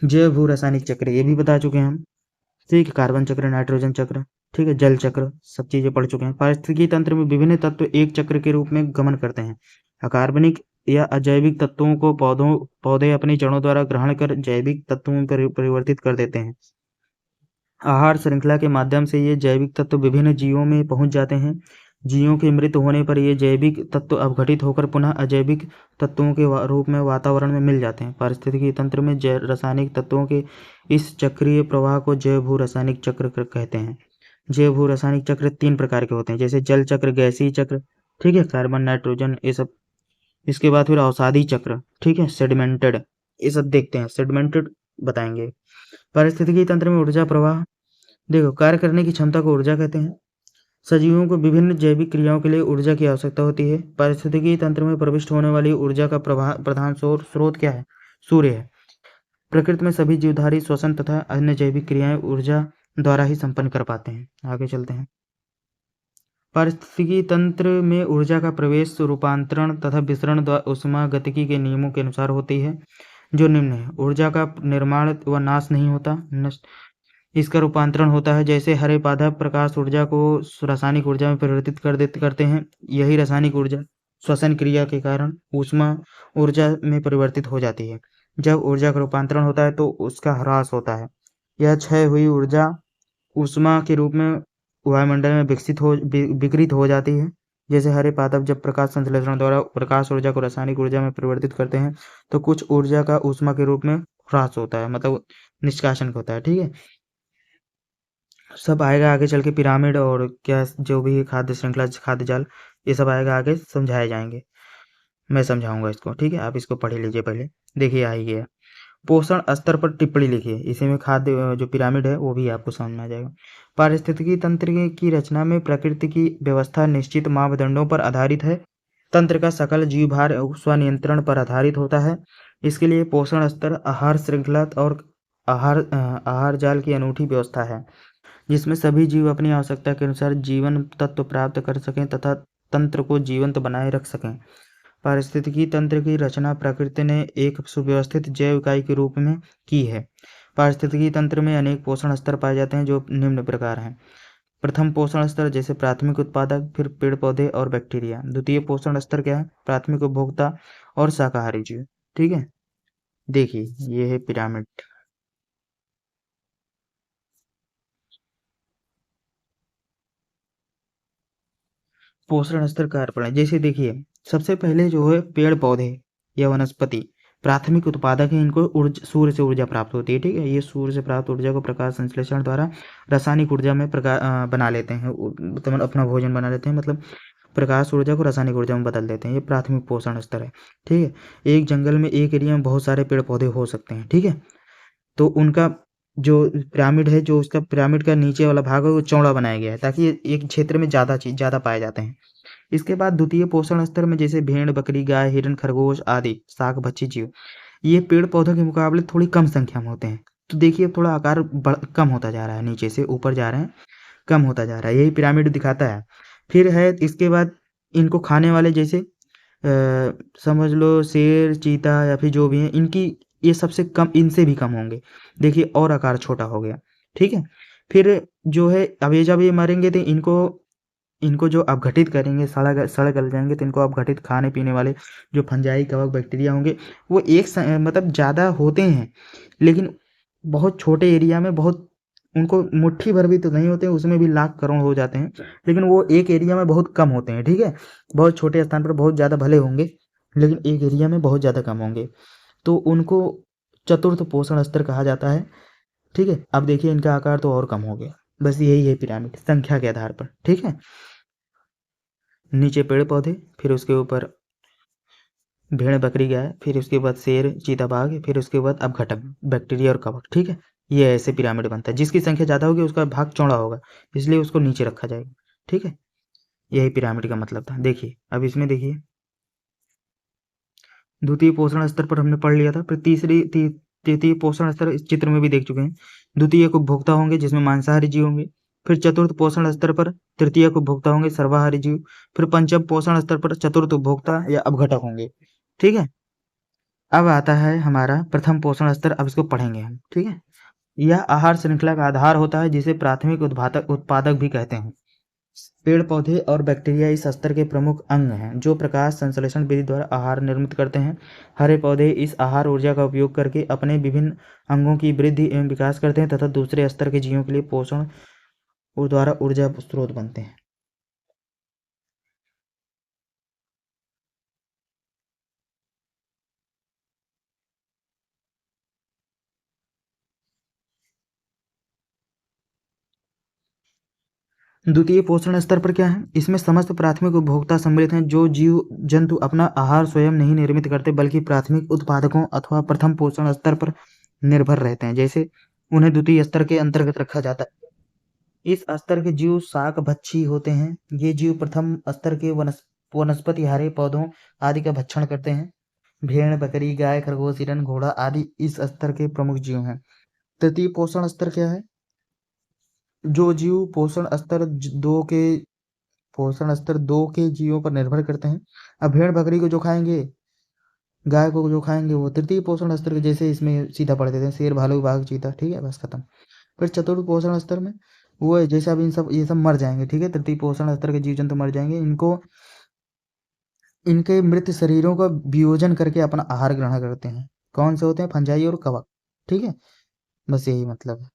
जैव भू रासायनिक चक्र ये भी बता चुके हैं हम, ठीक है। कार्बन चक्र, नाइट्रोजन चक्र, ठीक है, जल चक्र, सब चीजें पढ़ चुके हैं। पारिस्थितिकी तंत्र में विभिन्न तत्व एक चक्र के रूप में गमन करते हैं। अकार्बनिक या अजैविक तत्वों को पौधे अपनी जड़ों द्वारा ग्रहण कर जैविक तत्वों में परिवर्तित कर देते हैं। आहार श्रृंखला के माध्यम से ये जैविक तत्व विभिन्न जीवों में पहुंच जाते हैं। जीवों के मृत होने पर ये जैविक तत्व अपघटित होकर पुनः अजैविक तत्वों के रूप में वातावरण में मिल जाते हैं। पारिस्थितिकी तंत्र में रासायनिक तत्वों के इस चक्रीय प्रवाह को जैव भू रासायनिक चक्र कहते हैं। जैव भू रासायनिक चक्र 3 प्रकार के होते हैं, जैसे जल चक्र, गैसीय चक्र, ठीक है, कार्बन, नाइट्रोजन, ये सब। इसके बाद फिर अवसादी चक्र, ठीक है, सेडिमेंटेड, ये सब देखते हैं, सेडिमेंटेड बताएंगे। पारिस्थितिकी तंत्र में ऊर्जा प्रवाह, देखो, कार्य करने की क्षमता को ऊर्जा कहते हैं। सजीवों को विभिन्न जैविक क्रियाओं के लिए ऊर्जा की आवश्यकता होती है। पारिस्थितिकी तंत्र में प्रविष्ट होने वाली ऊर्जा का प्रधान स्रोत क्या है? सूर्य है। प्रकृति में सभी जीवधारी श्वसन तथा अन्य जैविक क्रियाएं ऊर्जा द्वारा ही संपन्न कर पाते हैं। आगे चलते हैं। पारिस्थितिकी तंत्र में ऊर्जा का प्रवेश, रूपांतरण तथा विसरण ऊष्मागतिकी के नियमों के अनुसार होती है, जो निम्न है। ऊर्जा का निर्माण व नाश नहीं होता, इसका रूपांतरण होता है। जैसे हरे पादप प्रकाश ऊर्जा को रासायनिक ऊर्जा में परिवर्तित करते हैं। यही रासायनिक ऊर्जा श्वसन क्रिया के कारण ऊष्मा ऊर्जा में परिवर्तित हो जाती है। जब ऊर्जा का रूपांतरण होता है तो उसका ह्रास होता है। यह क्षय हुई ऊर्जा ऊष्मा के रूप में वायुमंडल में विकृत हो जाती है। जैसे हरे पादप जब प्रकाश संश्लेषण द्वारा प्रकाश ऊर्जा को रासायनिक ऊर्जा में परिवर्तित करते हैं तो कुछ ऊर्जा का ऊष्मा के रूप में ह्रास होता है, मतलब निष्कासन होता है, ठीक है। सब आएगा आगे चल के, पिरामिड और क्या जो भी खाद्य श्रृंखला, खाद्य जाल, ये सब आएगा आगे, समझाए जाएंगे, मैं समझाऊंगा इसको, ठीक है। आप इसको पढ़ लीजिए पहले। देखिए, आ ही गया। पोषण स्तर पर टिप्पणी लिखिए। इसी में खाद्य जो पिरामिड है वो भी आपको समझ में आ जाएगा। पारिस्थितिकी तंत्र की रचना में प्रकृति की व्यवस्था निश्चित मापदंडों पर आधारित है। तंत्र का सकल जीवभार स्वनियंत्रण पर आधारित होता है। इसके लिए पोषण स्तर, आहार श्रृंखला और आहार जाल की अनूठी व्यवस्था है, जिसमें सभी जीव अपनी आवश्यकता के अनुसार जीवन तत्व प्राप्त कर सकें तथा तंत्र को जीवंत बनाए रख सकें। पारिस्थितिकी तंत्र की रचना प्रकृति ने एक सुव्यवस्थित जैव इकाई के रूप में की है। पारिस्थितिकी तंत्र में अनेक पोषण स्तर पाए जाते हैं, जो निम्न प्रकार हैं। प्रथम पोषण स्तर जैसे प्राथमिक उत्पादक, फिर पेड़ पौधे और बैक्टीरिया। द्वितीय पोषण स्तर क्या है? प्राथमिक उपभोक्ता और शाकाहारी जीव। ठीक है, देखिए ये है पिरामिड। पोषण स्तर कार्य प्रणाली जैसे देखिए, सबसे पहले जो है पेड़ पौधे या वनस्पति प्राथमिक उत्पादक है, इनको सूर्य से ऊर्जा प्राप्त होती है। ठीक है, ये सूर्य से प्राप्त ऊर्जा को प्रकाश संश्लेषण द्वारा रासायनिक ऊर्जा में बना लेते हैं, मतलब अपना भोजन बना लेते हैं, मतलब प्रकाश ऊर्जा को रासायनिक ऊर्जा में बदल देते हैं। ये प्राथमिक पोषण स्तर है। ठीक है, एक जंगल में एक एरिया में बहुत सारे पेड़ पौधे हो सकते हैं। ठीक है, तो उनका जो पिरामिड है, जो उसका पिरामिड का नीचे वाला भाग है वो चौड़ा बनाया गया है, ताकि एक क्षेत्र में ज़्यादा पाए जाते हैं। इसके बाद द्वितीय पोषण स्तर में जैसे भेड़, बकरी, गाय, हिरन, खरगोश आदि शाक भक्षी जीव, ये पेड़ पौधों के मुकाबले थोड़ी कम संख्या में होते हैं। तो देखिए थोड़ा आकार कम होता जा रहा है, नीचे से ऊपर जा रहे हैं, कम होता जा रहा है, यही पिरामिड दिखाता है। फिर है इसके बाद इनको खाने वाले जैसे समझ लो शेर, चीता या फिर जो भी हैं, इनकी ये सबसे कम, इनसे भी कम होंगे। देखिए और आकार छोटा हो गया। ठीक है, फिर जो है अब ये जब ये मरेंगे तो इनको इनको जो अपघटित करेंगे, सड़ गल जाएंगे, तो इनको अपघटित खाने पीने वाले जो फंजाई कवक बैक्टीरिया होंगे, वो मतलब ज़्यादा होते हैं, लेकिन बहुत छोटे एरिया में बहुत, उनको मुट्ठी भर भी तो नहीं होते हैं, उसमें भी लाख करोड़ हो जाते हैं, लेकिन वो एक एरिया में बहुत कम होते हैं। ठीक है, बहुत छोटे स्थान पर बहुत ज़्यादा भले होंगे, लेकिन एक एरिया में बहुत ज़्यादा कम होंगे, तो उनको चतुर्थ पोषण स्तर कहा जाता है। ठीक है, अब देखिए इनका आकार तो और कम हो गया। बस यही है पिरामिड संख्या के आधार पर। ठीक है, नीचे पेड़ पौधे, फिर उसके ऊपर भेड़, बकरी, गाय, फिर उसके बाद शेर, चीता, बाघ, फिर उसके बाद अपघटक बैक्टीरिया और कवक। ठीक है, ये ऐसे पिरामिड बनता है, जिसकी संख्या ज़्यादा होगी उसका भाग चौड़ा होगा, इसलिए उसको नीचे रखा जाएगा। ठीक है, यही पिरामिड का मतलब था। देखिए अब इसमें देखिए, द्वितीय पोषण स्तर पर हमने पढ़ लिया था, फिर तृतीय पोषण स्तर इस चित्र में भी देख चुके हैं। द्वितीय को उपभोक्ता होंगे, जिसमें मांसाहारी जीव होंगे। फिर चतुर्थ पोषण स्तर पर तृतीय को उपभोक्ता होंगे, सर्वाहारी जीव। फिर पंचम पोषण स्तर पर चतुर्थ उपभोक्ता या अपघटक होंगे। ठीक है, अब आता है हमारा प्रथम पोषण स्तर, अब इसको पढ़ेंगे हम। ठीक है, यह आहार श्रृंखला का आधार होता है, जिसे प्राथमिक उत्पादक भी कहते हैं। पेड़ पौधे और बैक्टीरिया इस स्तर के प्रमुख अंग हैं, जो प्रकाश संश्लेषण विधि द्वारा आहार निर्मित करते हैं। हरे पौधे इस आहार ऊर्जा का उपयोग करके अपने विभिन्न अंगों की वृद्धि एवं विकास करते हैं तथा दूसरे स्तर के जीवों के लिए पोषण द्वारा ऊर्जा स्रोत बनते हैं। द्वितीय पोषण स्तर पर क्या है? इसमें समस्त प्राथमिक उपभोक्ता सम्मिलित हैं, जो जीव जंतु अपना आहार स्वयं नहीं निर्मित करते, बल्कि प्राथमिक उत्पादकों अथवा प्रथम पोषण स्तर पर निर्भर रहते हैं, जैसे उन्हें द्वितीय स्तर के अंतर्गत रखा जाता है। इस स्तर के जीव शाक भक्षी होते हैं। ये जीव प्रथम स्तर के वनस्पति, हरे पौधों आदि का भक्षण करते हैं। भेड़, बकरी, गाय, खरगोश, हिरन, घोड़ा आदि इस स्तर के प्रमुख जीव हैं। तृतीय पोषण स्तर क्या है? जो जीव पोषण स्तर दो के जीवों पर निर्भर करते हैं। अब भेड़ बकरी को जो खाएंगे, गाय को जो खाएंगे, वो तृतीय पोषण स्तर के, जैसे इसमें सीधा पढ़ देते हैं, शेर, भालू, बाघ, चीता। ठीक है, बस खत्म। फिर चतुर्थ पोषण स्तर में वो है, जैसे अब ये सब मर जाएंगे। ठीक है, तृतीय पोषण स्तर के जीव जंतु मर जाएंगे, इनको इनके मृत शरीरों का वियोजन करके अपना आहार ग्रहण करते हैं। कौन से होते हैं? फंजाई और कवक। ठीक है, बस यही मतलब है,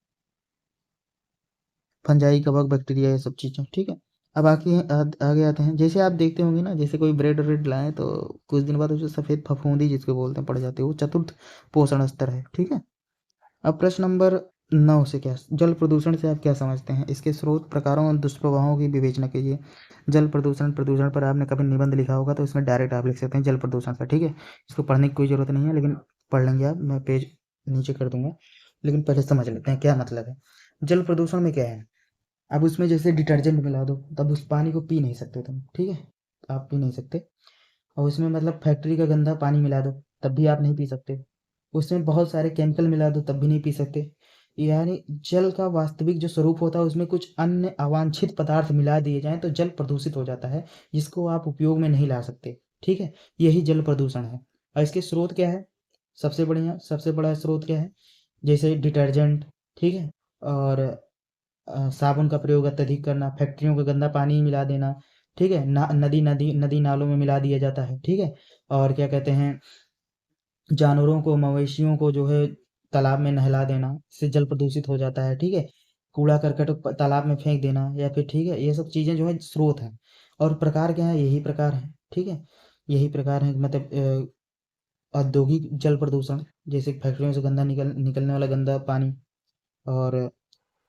फंजाई, कवक, बैक्टीरिया, ये सब चीज़ें। ठीक है, अब आगे आते हैं। जैसे आप देखते होंगे ना, जैसे कोई ब्रेड व्रेड लाएं तो कुछ दिन बाद उसे सफ़ेद फफूंदी जिसको बोलते हैं पड़ जाती है, वो चतुर्थ पोषण स्तर है। ठीक है, अब प्रश्न नंबर 9 से क्या, जल प्रदूषण से आप क्या समझते हैं? इसके स्रोत, प्रकारों और दुष्प्रभावों की विवेचना कीजिए। जल प्रदूषण, प्रदूषण पर आपने कभी निबंध लिखा होगा, तो इसमें डायरेक्ट आप लिख सकते हैं जल प्रदूषण का। ठीक है, इसको पढ़ने की कोई ज़रूरत नहीं है, लेकिन पढ़ लेंगे आप, मैं पेज नीचे कर दूंगा, लेकिन पहले समझ लेते हैं क्या मतलब है। जल प्रदूषण में क्या है? अब उसमें जैसे डिटर्जेंट मिला दो, तब उस पानी को पी नहीं सकते तुम। ठीक है, आप पी नहीं सकते। और उसमें मतलब फैक्ट्री का गंदा पानी मिला दो, तब भी आप नहीं पी सकते। उसमें बहुत सारे केमिकल मिला दो तब भी नहीं पी सकते। यानी जल का वास्तविक जो स्वरूप होता है उसमें कुछ अन्य अवांछित पदार्थ मिला दिए जाएँ तो जल प्रदूषित हो जाता है, जिसको आप उपयोग में नहीं ला सकते, ठीक है? यही जल प्रदूषण है। और इसके स्रोत क्या है? सबसे बड़ा स्रोत क्या है? जैसे डिटर्जेंट, ठीक है? और साबुन का प्रयोग अत्यधिक करना, फैक्ट्रियों का गंदा पानी मिला देना, ठीक है? नदी नालों में मिला दिया जाता है, ठीक है? और क्या कहते हैं, जानवरों को, मवेशियों को जो है तालाब में नहला देना, इससे जल प्रदूषित हो जाता है, ठीक है? कूड़ा करकट तालाब में फेंक देना या फिर, ठीक है, ये सब चीज़ें जो है स्रोत हैं। और प्रकार क्या है? यही प्रकार है, ठीक है? यही प्रकार है, मतलब औद्योगिक जल प्रदूषण, जैसे फैक्ट्रियों से गंदा निकलने वाला गंदा पानी, और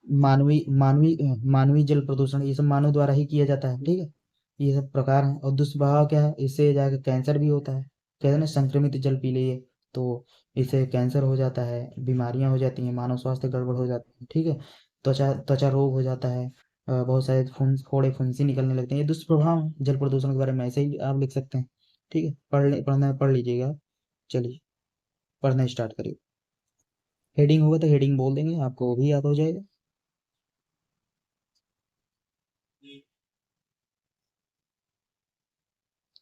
मानवीय जल प्रदूषण, ये सब मानव द्वारा ही किया जाता है, ठीक है? ये सब प्रकार हैं। और दुष्प्रभाव क्या है? इससे जाके कैंसर भी होता है। कहते हैं ना, संक्रमित जल पी लिए तो इससे कैंसर हो जाता है, बीमारियां हो जाती हैं, मानव स्वास्थ्य गड़बड़ हो जाती है, ठीक है? त्वचा रोग हो जाता है, बहुत सारे फोड़े फुंसी निकलने लगते हैं। ये दुष्प्रभाव हैं जल प्रदूषण के बारे में, ऐसे ही आप लिख सकते हैं, ठीक है? पढ़ना है, पढ़ लीजिएगा। चलिए, पढ़ना स्टार्ट करिए। हेडिंग होगा तो हेडिंग बोल देंगे, आपको वो भी याद हो जाएगा।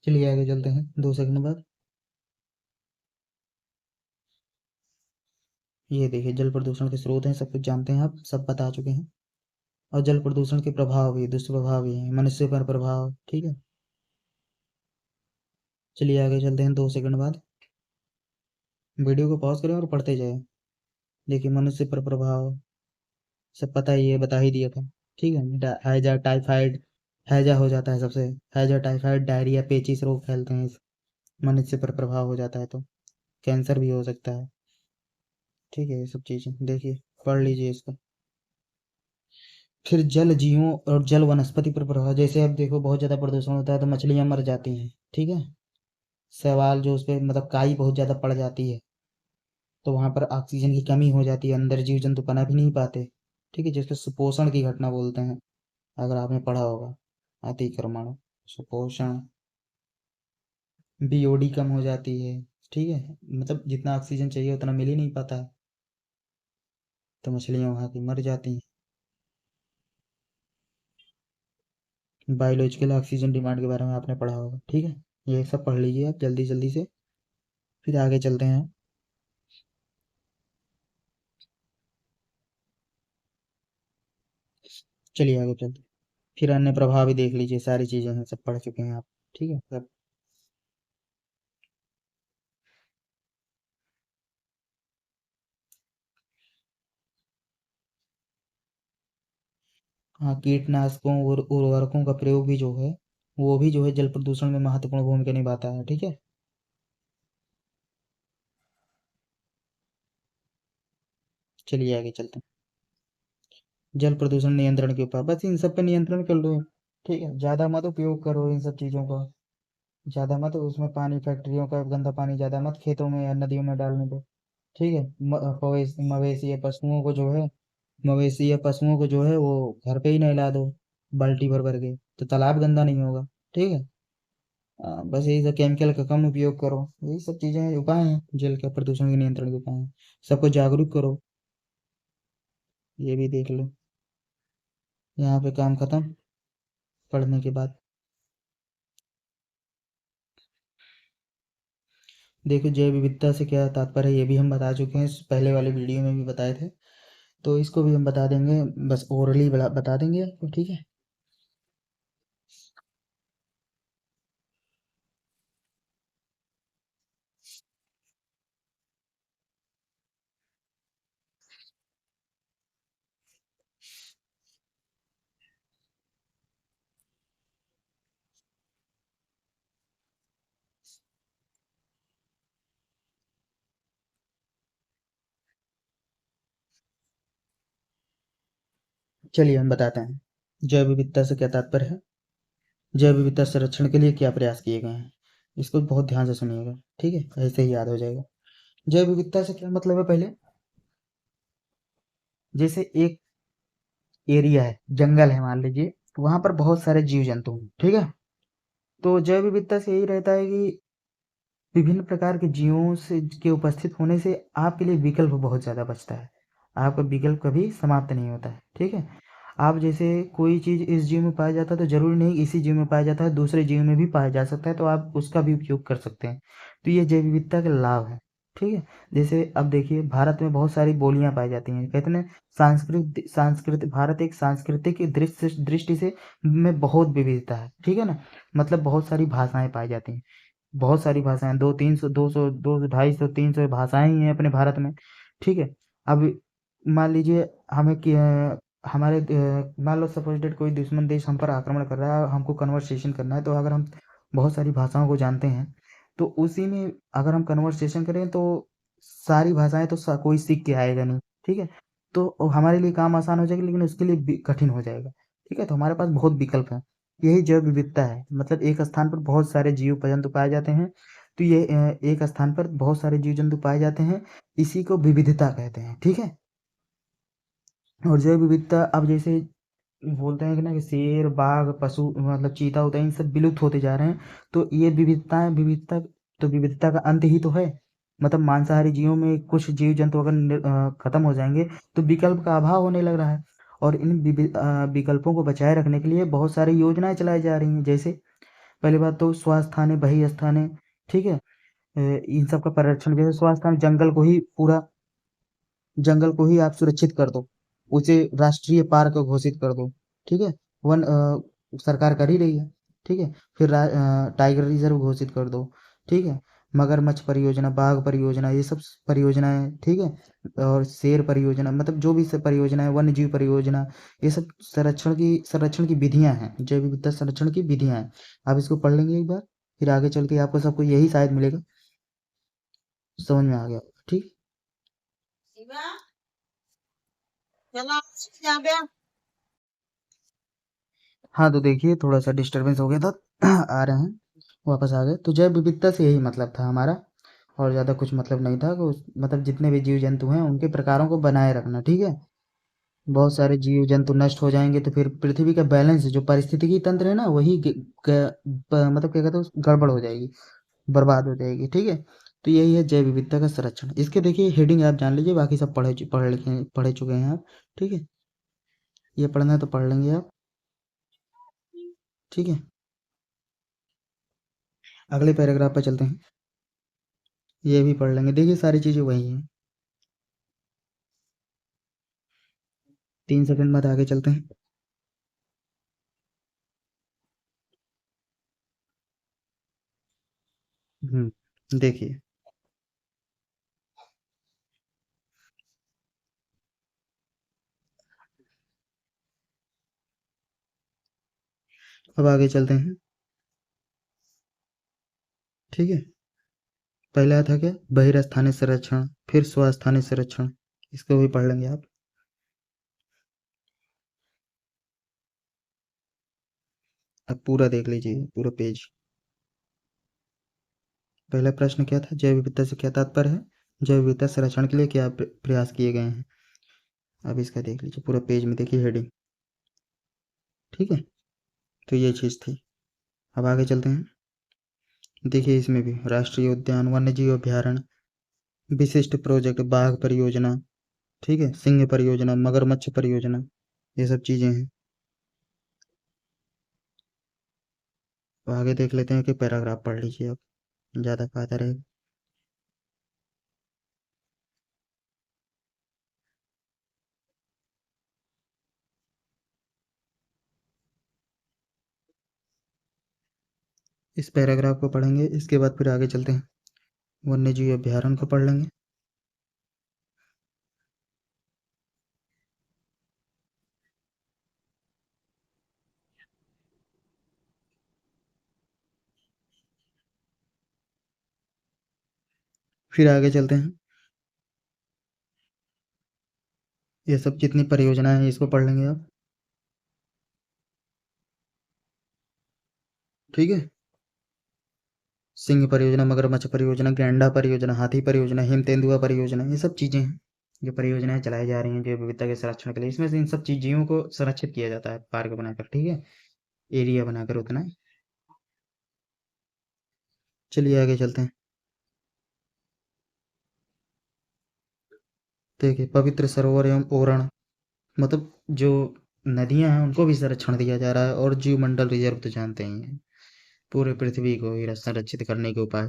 चलिए आगे चलते हैं 2 सेकंड बाद। ये देखिए, जल प्रदूषण के स्रोत हैं, सब कुछ जानते हैं, आप सब बता चुके हैं। और जल प्रदूषण के प्रभाव भी, दुष्प्रभाव भी हैं, मनुष्य पर प्रभाव, ठीक है? चलिए आगे चलते हैं 2 सेकंड बाद। वीडियो को पॉज करें और पढ़ते जाएं। देखिए, मनुष्य पर प्रभाव सब पता ही है, बता ही दिया था, ठीक है? हैजा टाइफाइड, हैजा हो जाता है सबसे, हैजा टाइफाइड डायरिया पेचिस रोग फैलते हैं मनुष्य पर प्रभाव हो जाता है तो कैंसर भी हो सकता है, ठीक है? ये सब चीज़ें देखिए, पढ़ लीजिए इसको। फिर जल जीवों और जल वनस्पति पर प्रभाव, जैसे अब देखो बहुत ज़्यादा प्रदूषण होता है तो मछलियाँ मर जाती हैं, ठीक है? शैवाल जो उस पे मतलब काई बहुत ज़्यादा पड़ जाती है, तो वहाँ पर ऑक्सीजन की कमी हो जाती है, अंदर जीव जंतु पनप भी नहीं पाते, ठीक है? जिसको सुपोषण की घटना बोलते हैं, अगर आपने पढ़ा होगा। अतिक्रमण, सुपोषण, बीओडी कम हो जाती है, ठीक है? मतलब जितना ऑक्सीजन चाहिए उतना मिल ही नहीं पाता है, तो मछलियाँ वहाँ की मर जाती हैं। बायोलॉजिकल ऑक्सीजन डिमांड के बारे में आपने पढ़ा होगा, ठीक है? ये सब पढ़ लीजिए आप जल्दी जल्दी से। फिर आगे चलते हैं। चलिए आगे चलते हैं। फिर अन्य प्रभाव भी देख लीजिए, सारी चीज़ें हैं, सब पढ़ चुके हैं आप, ठीक है? सब। हाँ, कीटनाशकों और उर्वरकों का प्रयोग भी जो है, वो भी जो है जल प्रदूषण में महत्वपूर्ण भूमिका निभाता है, ठीक है? चलिए आगे चलते हैं। जल प्रदूषण नियंत्रण के उपाय, बस इन सब पे नियंत्रण कर लो, ठीक है? ज़्यादा मत उपयोग करो इन सब चीज़ों का, ज़्यादा मत उसमें पानी, फैक्ट्रियों का गंदा पानी ज़्यादा मत खेतों में या नदियों में डालने दो, ठीक है? मवेशी या पशुओं को जो है, मवेशी या पशुओं को जो है वो घर पे ही नहला दो, बाल्टी भर भर के, तो तालाब गंदा नहीं होगा, ठीक है? बस यही सब, केमिकल का कम उपयोग करो, यही सब चीज़ें हैं, उपाय हैं जल के प्रदूषण के नियंत्रण के उपाय हैं। सबको जागरूक करो, ये भी देख लो। यहाँ पे काम खत्म, पढ़ने के बाद। देखो, जैव विविधता से क्या तात्पर्य है ये भी हम बता चुके हैं, पहले वाले वीडियो में भी बताए थे, तो इसको भी हम बता देंगे, बस ओरली बता देंगे आपको, ठीक है? चलिए हम बताते हैं, जैव विविधता से क्या तात्पर्य है, जैव विविधता संरक्षण के लिए क्या प्रयास किए गए हैं, इसको बहुत ध्यान से सुनिएगा, ठीक है? ऐसे ही याद हो जाएगा। जैव विविधता से क्या मतलब है, पहले जैसे एक एरिया है, जंगल है मान लीजिए, वहां पर बहुत सारे जीव जंतु हैं, ठीक है? तो जैव विविधता से यही रहता है कि विभिन्न प्रकार के जीवों से के उपस्थित होने से आपके लिए विकल्प बहुत ज़्यादा बचता है। आपका विकल्प कभी समाप्त नहीं होता है, ठीक है? आप जैसे कोई चीज़ इस जीव में पाया जाता है तो ज़रूरी नहीं इसी जीव में पाया जाता है, दूसरे जीव में भी पाया जा सकता है, तो आप उसका भी उपयोग कर सकते हैं। तो ये जैव विविधता का लाभ है, ठीक है? जैसे अब देखिए भारत में बहुत सारी बोलियाँ पाई जाती हैं। कहते हैं ना भारत एक सांस्कृतिक दृष्टि से में बहुत विविधता है, ठीक है ना? मतलब बहुत सारी भाषाएँ पाई जाती हैं। बहुत सारी भाषाएँ 200-300 200 200 250 300 भाषाएँ ही हैं अपने भारत में, ठीक है? अब मान लीजिए हमें मान लो सपोज़ दैट कोई दुश्मन देश हम पर आक्रमण कर रहा है और हमको कन्वर्सेशन करना है, तो अगर हम बहुत सारी भाषाओं को जानते हैं, तो उसी में अगर हम कन्वर्सेशन करें तो सारी भाषाएँ तो कोई सीख के आएगा नहीं, ठीक है? तो हमारे लिए काम आसान हो जाएगा लेकिन उसके लिए कठिन हो जाएगा, ठीक है? तो हमारे पास बहुत विकल्प हैं। यही जैव विविधता है, मतलब एक स्थान पर बहुत सारे जीव जंतु पाए जाते हैं, तो ये एक स्थान पर बहुत सारे जीव जंतु पाए जाते हैं, इसी को विविधता कहते हैं, ठीक है? और जैव विविधता अब जैसे बोलते हैं कि ना कि शेर, बाघ, पशु मतलब चीता उता इन सब विलुप्त होते जा रहे हैं, तो ये विविधता का अंत ही तो है। मतलब मांसाहारी जीवों में कुछ जीव जंतु अगर खत्म हो जाएंगे तो विकल्प का अभाव होने लग रहा है, और इन विकल्पों को बचाए रखने के लिए बहुत सारी योजनाएं चलाई जा रही हैं। जैसे पहली बात तो स्वस्थाने बहिस्थाने, ठीक है? इन सब का परिरक्षण, जैसे स्वस्थान जंगल को ही आप सुरक्षित कर दो, उसे राष्ट्रीय पार्क घोषित कर दो, ठीक है? सरकार कर ही रही है, ठीक है? फिर टाइगर रिजर्व घोषित कर दो, ठीक है? मगरमच्छ परियोजना, बाघ परियोजना, ये सब परियोजनाएं, ठीक है? और शेर परियोजना, मतलब जो भी सब परियोजना है, वन्य जीव परियोजना, ये सब संरक्षण की विधियां हैं, जैव विविधता संरक्षण की विधियां हैं। आप इसको पढ़ लेंगे एक बार, फिर आगे चल के आपको सबको यही शायद मिलेगा, समझ में आ गया, ठीक? हाँ, तो देखिए थोड़ा-सा डिस्टर्बेंस हो गया था आ रहे हैं, वापस आ गए। तो जैव विविधता से यही मतलब था हमारा, और ज़्यादा कुछ मतलब नहीं था। मतलब जितने भी जीव-जंतु हैं उनके प्रकारों को बनाए रखना, ठीक है? बहुत सारे जीव-जंतु नष्ट हो जाएँगे तो फिर पृथ्वी का बैलेंस जो पारिस्थितिकी तंत्र है ना वही मतलब क्या कहते हैं गड़बड़ हो जाएगी, बर्बाद हो जाएगी, ठीक है? तो यही है जैव विविधता का संरक्षण। इसके देखिए हेडिंग आप जान लीजिए, बाकी सब पढ़ चुके हैं आप, ठीक है? ये पढ़ना है तो पढ़ लेंगे आप, ठीक है? अगले पैराग्राफ पे चलते हैं। ये भी पढ़ लेंगे। देखिए सारी चीज़ें वही हैं। 3 सेकंड बाद आगे चलते हैं। देखिए अब आगे चलते हैं, ठीक है? पहला था क्या? बहिर्स्थानिक संरक्षण, फिर स्वस्थानिक संरक्षण, इसको भी पढ़ लेंगे आप। अब पूरा देख लीजिए, पूरा पेज। पहला प्रश्न क्या था? जैव विविधता से क्या तात्पर्य है? जैव विविधता संरक्षण के लिए क्या प्रयास किए गए हैं? अब इसका देख लीजिए, पूरा पेज में देखिए हेडिंग, ठीक है? तो ये चीज़ थी। अब आगे चलते हैं। देखिए इसमें भी राष्ट्रीय उद्यान, वन्यजीव अभयारण्य, विशिष्ट प्रोजेक्ट, बाघ परियोजना, ठीक है? सिंह परियोजना, मगरमच्छ परियोजना, ये सब चीज़ें हैं। तो आगे देख लेते हैं कि पैराग्राफ पढ़ लीजिए अब, ज़्यादा फायदा रहेगा। इस पैराग्राफ को पढ़ेंगे, इसके बाद फिर आगे चलते हैं, वन्यजीव अभयारण्य को पढ़ लेंगे। फिर आगे चलते हैं, ये सब जितनी परियोजना है इसको पढ़ लेंगे आप, ठीक है? सिंह परियोजना, मगरमच्छ परियोजना, गैंडा परियोजना, हाथी परियोजना, हिम तेंदुआ परियोजना, ये सब चीज़ें हैं। ये परियोजनाएं चलाई जा रही हैं जैव विविधता के संरक्षण के लिए। इसमें से इन सब चीज़ों को संरक्षित किया जाता है पार्क बनाकर, ठीक है? एरिया बनाकर उतना। चलिए आगे चलते हैं। देखिए पवित्र सरोवर एवं ओरण, मतलब जो नदियां हैं उनको भी संरक्षण दिया जा रहा है, और जीवमंडल रिजर्व तो जानते ही हैं, पूरे पृथ्वी को ही संरक्षित करने के उपाय।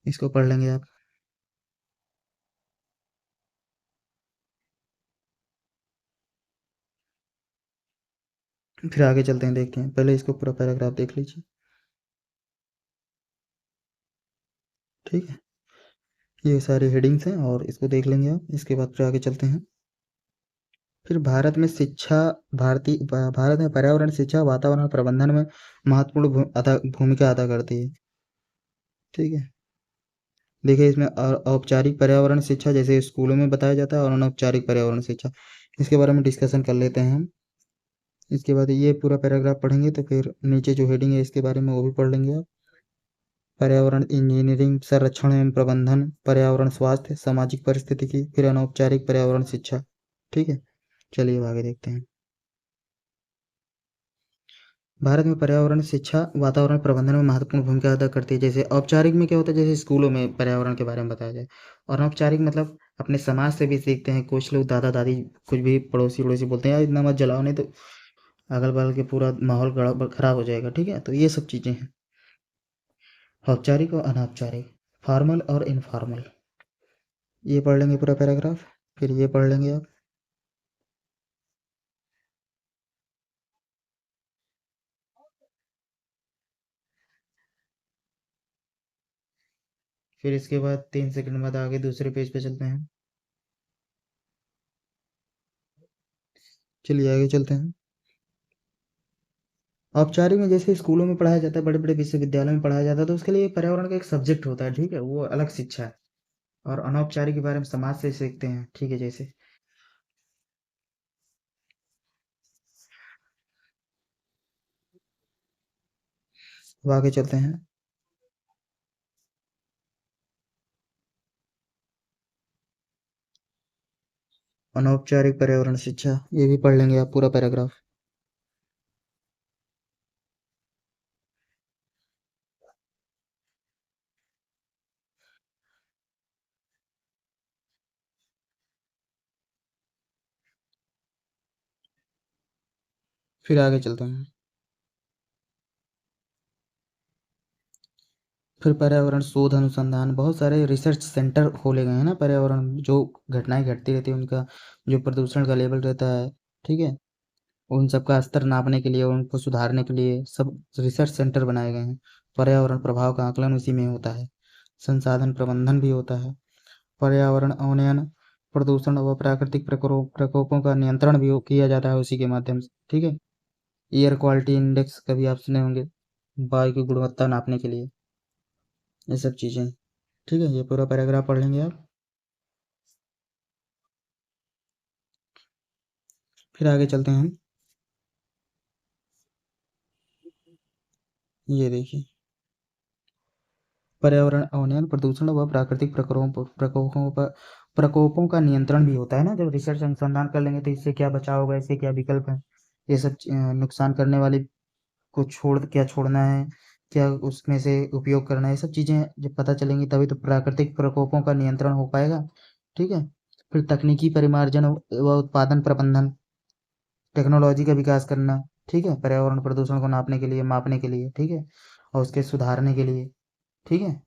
इसको पढ़ लेंगे आप। फिर आगे चलते हैं, देखते हैं, पहले इसको पूरा पैराग्राफ देख लीजिए। ठीक है, ये सारी हेडिंग्स हैं और इसको देख लेंगे आप, इसके बाद फिर आगे चलते हैं। फिर भारत में शिक्षा, भारत में पर्यावरण शिक्षा वातावरण प्रबंधन में महत्वपूर्ण भूमिका अदा करती है। ठीक है, देखिए इसमें औपचारिक पर्यावरण शिक्षा जैसे स्कूलों में बताया जाता है, और अनौपचारिक पर्यावरण शिक्षा, इसके बारे में डिस्कशन कर लेते हैं हम। इसके बाद ये पूरा पैराग्राफ पढ़ेंगे तो फिर नीचे जो हेडिंग है इसके बारे में वो भी पढ़ लेंगे आप। पर्यावरण इंजीनियरिंग, संरक्षण एवं प्रबंधन, पर्यावरण स्वास्थ्य, सामाजिक परिस्थितिकी, फिर अनौपचारिक पर्यावरण शिक्षा। ठीक है, चलिए अब आगे देखते हैं। भारत में पर्यावरण शिक्षा वातावरण प्रबंधन में महत्वपूर्ण भूमिका अदा करती है। जैसे औपचारिक में क्या होता है, जैसे स्कूलों में पर्यावरण के बारे में बताया जाए, और अनौपचारिक मतलब अपने समाज से भी सीखते हैं। कुछ लोग दादा दादी कुछ भी पड़ोसी वड़ोसी बोलते हैं, यार इतना मत जलाओ नहीं तो अगल बगल के पूरा माहौल खराब हो जाएगा। ठीक है, तो ये सब चीज़ें हैं, औपचारिक और अनौपचारिक, फॉर्मल और इनफॉर्मल। ये पढ़ लेंगे पूरा पैराग्राफ, फिर ये पढ़ लेंगे आप। फिर इसके बाद 3 सेकंड बाद आगे दूसरे पेज पे चलते हैं। चलिए आगे चलते हैं। औपचारिक में जैसे स्कूलों में पढ़ाया जाता है, बड़े बड़े विश्वविद्यालय में पढ़ाया जाता है, तो उसके लिए पर्यावरण का एक सब्जेक्ट होता है। ठीक है, वो अलग शिक्षा है। और अनौपचारिक के बारे में समाज से सीखते हैं। ठीक है, जैसे अब आगे चलते हैं। अनौपचारिक पर्यावरण शिक्षा, ये भी पढ़ लेंगे आप पूरा पैराग्राफ। फिर आगे चलते हैं। फिर पर्यावरण शोध अनुसंधान, बहुत सारे रिसर्च सेंटर खोले गए हैं ना, पर्यावरण जो घटनाएं घटती रहती है उनका जो प्रदूषण का लेवल रहता है। ठीक है, उन सब का स्तर नापने के लिए, उनको सुधारने के लिए सब रिसर्च सेंटर बनाए गए हैं। पर्यावरण प्रभाव का आकलन उसी में होता है। संसाधन प्रबंधन भी होता है। पर्यावरण अवनयन, प्रदूषण व प्राकृतिक प्रकोपों का नियंत्रण भी किया जाता है उसी के माध्यम से। ठीक है, एयर क्वालिटी इंडेक्स कभी आप सुने होंगे, वायु की गुणवत्ता नापने के लिए, ये सब चीज़ें। ठीक है, ये पूरा पैराग्राफ पढ़ लेंगे आप। फिर आगे चलते हैं हम। ये देखिए, पर्यावरण अवनयन, प्रदूषण व प्राकृतिक प्रकोपों का नियंत्रण भी होता है ना। जब रिसर्च अनुसंधान कर लेंगे तो इससे क्या बचाव होगा, इससे क्या विकल्प है, ये सब नुकसान करने वाली को छोड़ क्या छोड़ना है, क्या उसमें से उपयोग करना है, ये सब चीज़ें जब पता चलेंगी तभी तो प्राकृतिक प्रकोपों का नियंत्रण हो पाएगा। ठीक है, फिर तकनीकी परिमार्जन व उत्पादन प्रबंधन, टेक्नोलॉजी का विकास करना। ठीक है, पर्यावरण प्रदूषण को नापने के लिए, मापने के लिए। ठीक है, और उसके सुधारने के लिए। ठीक है,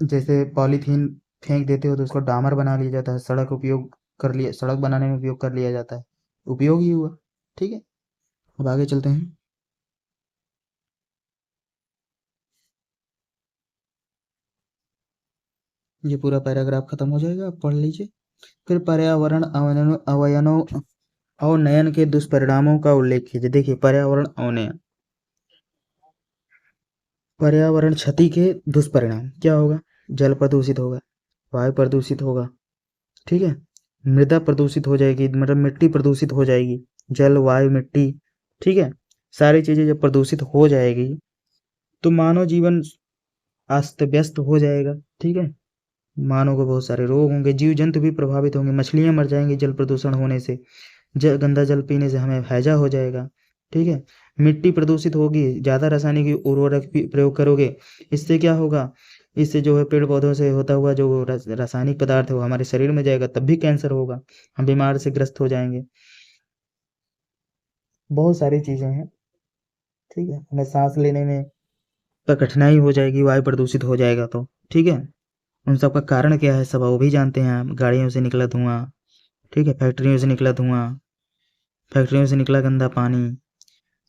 जैसे पॉलीथीन फेंक देते हो तो उसको डामर बना लिया जाता है, सड़क बनाने में उपयोग कर लिया जाता है, उपयोग ही हुआ। ठीक है, अब आगे चलते हैं। ये पूरा पैराग्राफ खत्म हो जाएगा, आप पढ़ लीजिए। फिर पर्यावरण अवनयन के दुष्परिणामों का उल्लेख कीजिए। देखिए पर्यावरण अवनयन, पर्यावरण क्षति के दुष्परिणाम क्या होगा, जल प्रदूषित होगा, वायु प्रदूषित होगा। ठीक है, मृदा प्रदूषित हो जाएगी, मतलब मिट्टी प्रदूषित हो जाएगी, जल वायु मिट्टी। ठीक है, सारी चीजें जब प्रदूषित हो जाएगी तो मानव जीवन अस्त व्यस्त हो जाएगा। ठीक है, मानव को बहुत सारे रोग होंगे, जीव जंतु भी प्रभावित होंगे, मछलियां मर जाएंगी जल प्रदूषण होने से, गंदा जल पीने से हमें हैजा हो जाएगा। ठीक है, मिट्टी प्रदूषित होगी, ज़्यादा रासायनिक उर्वरक प्रयोग करोगे, इससे क्या होगा, इससे जो है पेड़ पौधों से होता हुआ जो रासायनिक पदार्थ है वो हमारे शरीर में जाएगा, तब भी कैंसर होगा, हम बीमार से ग्रस्त हो जाएंगे। बहुत सारी चीजें हैं। ठीक है, हमें सांस लेने में तो कठिनाई हो जाएगी, वायु प्रदूषित हो जाएगा तो। ठीक है, उन सब का कारण क्या है सब वो भी जानते हैं हम। गाड़ियों से निकला धुआं, ठीक है, फैक्ट्रियों से निकला धुआं, फैक्ट्रियों से निकला गंदा पानी,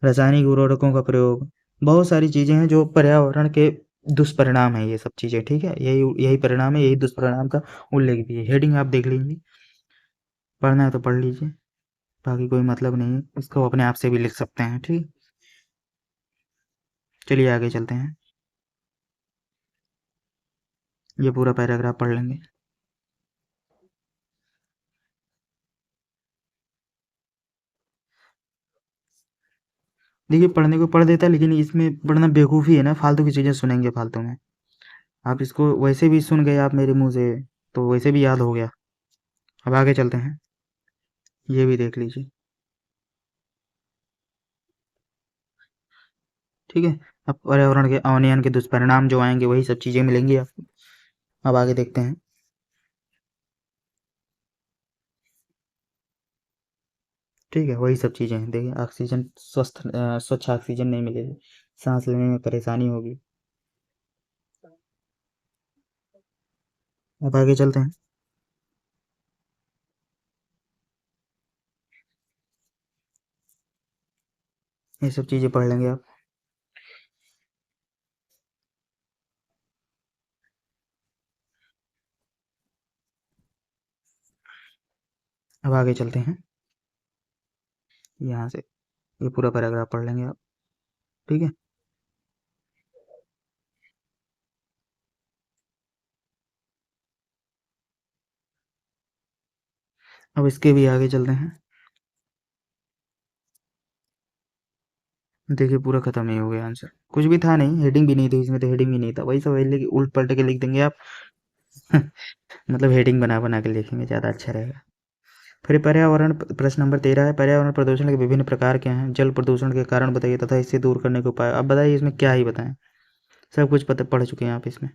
रासायनिक उर्वरकों का प्रयोग, बहुत सारी चीजें हैं जो पर्यावरण के दुष्परिणाम है ये सब चीजें। ठीक है, यही यही परिणाम है, यही दुष्परिणाम का उल्लेख भी है। हेडिंग आप देख लीजिए, पढ़ना है तो पढ़ लीजिए, बाकी कोई मतलब नहीं है, इसको अपने आप से भी लिख सकते हैं। ठीक, चलिए आगे चलते हैं, ये पूरा पैराग्राफ पढ़ लेंगे। देखिए पढ़ने को पढ़ देता है, लेकिन इसमें पढ़ना बेवकूफ़ी है ना, फालतू की चीज़ें सुनेंगे फालतू में। आप इसको वैसे भी सुन गए आप मेरे मुंह से, तो वैसे भी याद हो गया। अब आगे चलते हैं, ये भी देख लीजिए। ठीक है, अब पर्यावरण के अवनयन के दुष्परिणाम जो आएंगे वही सब चीज़ें मिलेंगी आपको। अब आगे देखते हैं। ठीक है, वही सब चीज़ें हैं। देखिए ऑक्सीजन स्वच्छ ऑक्सीजन नहीं मिलेगी, सांस लेने में परेशानी होगी। अब आगे चलते हैं, ये सब चीज़ें पढ़ लेंगे आप। अब आगे चलते हैं, यहाँ से ये पूरा पैराग्राफ पढ़ लेंगे आप। ठीक है, अब इसके भी आगे चलते हैं। देखिए पूरा खत्म ही हो गया आंसर, कुछ भी था नहीं, हेडिंग भी नहीं थी इसमें, तो हेडिंग भी नहीं था, वही सब वही लेके उल्ट पलट के लिख देंगे आप। मतलब हेडिंग बना बना के लिखेंगे, ज़्यादा अच्छा रहेगा। फिर पर्यावरण प्रश्न नंबर 13 है, पर्यावरण प्रदूषण के विभिन्न प्रकार क्या हैं, जल प्रदूषण के कारण बताइए तथा इससे दूर करने के उपाय। अब बताइए इसमें क्या ही बताएं, सब कुछ पता पढ़ चुके हैं आप इसमें।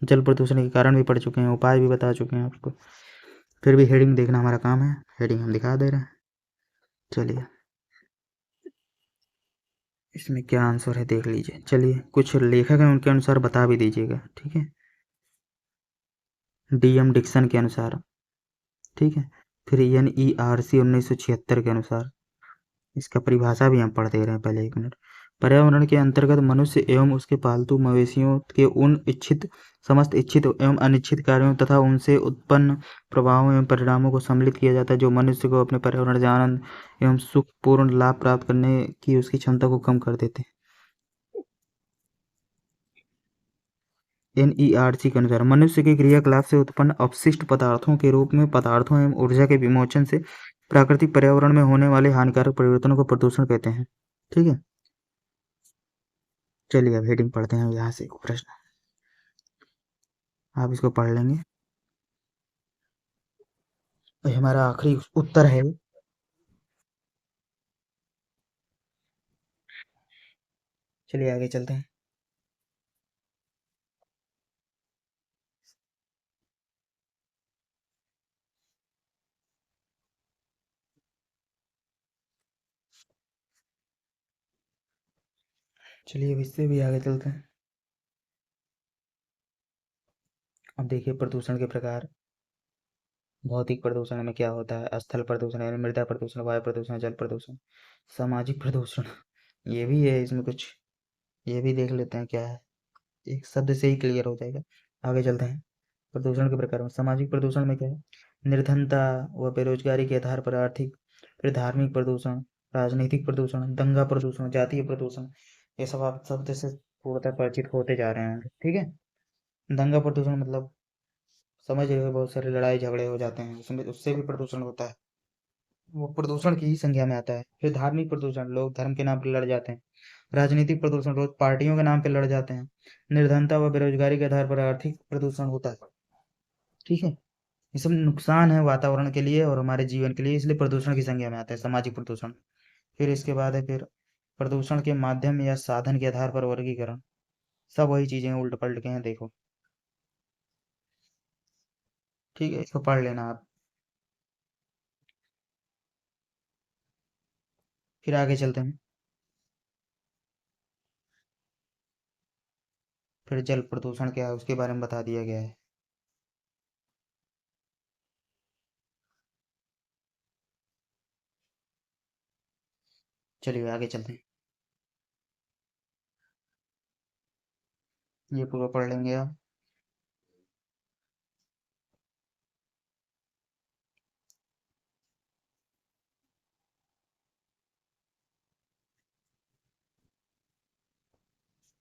जल प्रदूषण के कारण भी पढ़ चुके हैं, उपाय भी बता चुके हैं आपको। फिर भी हेडिंग देखना हमारा काम है, हेडिंग हम दिखा दे रहे हैं। चलिए इसमें क्या आंसर है देख लीजिए। चलिए कुछ लेखक हैं उनके अनुसार बता भी दीजिएगा। ठीक है, DM डिक्सन के अनुसार। ठीक है, फिर NERC 1976 के अनुसार। इसका परिभाषा भी हम पढ़ दे रहे हैं, पहले एक मिनट। पर्यावरण के अंतर्गत मनुष्य एवं उसके पालतू मवेशियों के उन इच्छित समस्त इच्छित एवं अनिच्छित कार्यों तथा उनसे उत्पन्न प्रभावों एवं परिणामों को सम्मिलित किया जाता है जो मनुष्य को अपने पर्यावरण से आनंद एवं सुखपूर्ण लाभ प्राप्त करने की उसकी क्षमता को कम कर देते हैं। NERC के अनुसार मनुष्य के क्रियाकलाप से उत्पन्न अपशिष्ट पदार्थों के रूप में पदार्थों एवं ऊर्जा के विमोचन से प्राकृतिक पर्यावरण में होने वाले हानिकारक परिवर्तनों को प्रदूषण कहते हैं। ठीक है, चलिए अब हेडिंग पढ़ते हैं यहाँ से प्रश्न, आप इसको पढ़ लेंगे। ये हमारा आखिरी उत्तर है। चलिए आगे चलते हैं। चलिए अब इससे भी आगे चलते हैं। अब देखिए प्रदूषण के प्रकार। भौतिक प्रदूषण में क्या होता है, स्थल प्रदूषण यानी मृदा प्रदूषण, वायु प्रदूषण, जल प्रदूषण, सामाजिक प्रदूषण। ये भी है इसमें कुछ, ये भी देख लेते हैं क्या है, एक शब्द से ही क्लियर हो जाएगा। आगे चलते हैं। प्रदूषण के प्रकार में सामाजिक प्रदूषण में क्या है, निर्धनता व बेरोजगारी के आधार पर आर्थिक, फिर धार्मिक प्रदूषण, राजनीतिक प्रदूषण, दंगा प्रदूषण, जातीय प्रदूषण, ये सब आप शब्द से पूर्णतः परिचित होते जा रहे हैं। ठीक है, दंगा प्रदूषण मतलब समझ रहे हो, बहुत सारे लड़ाई झगड़े हो जाते हैं उसमें, उससे भी प्रदूषण होता है, वो प्रदूषण की ही संज्ञा में आता है। फिर धार्मिक प्रदूषण, लोग धर्म के नाम पर लड़ जाते हैं। राजनीतिक प्रदूषण, लोग पार्टियों के नाम पर लड़ जाते हैं। निर्धनता व बेरोजगारी के आधार पर आर्थिक प्रदूषण होता है। ठीक है, ये सब नुकसान है वातावरण के लिए और हमारे जीवन के लिए, इसलिए प्रदूषण की संज्ञा में आता है सामाजिक प्रदूषण। फिर इसके बाद है फिर प्रदूषण के माध्यम या साधन के आधार पर वर्गीकरण। सब वही चीजें उल्ट पलट के हैं देखो। ठीक है, इसको पढ़ लेना आप। फिर आगे चलते हैं। फिर जल प्रदूषण क्या है उसके बारे में बता दिया गया है। चलिए आगे चलते हैं। ये पूरा पढ़ लेंगे आप।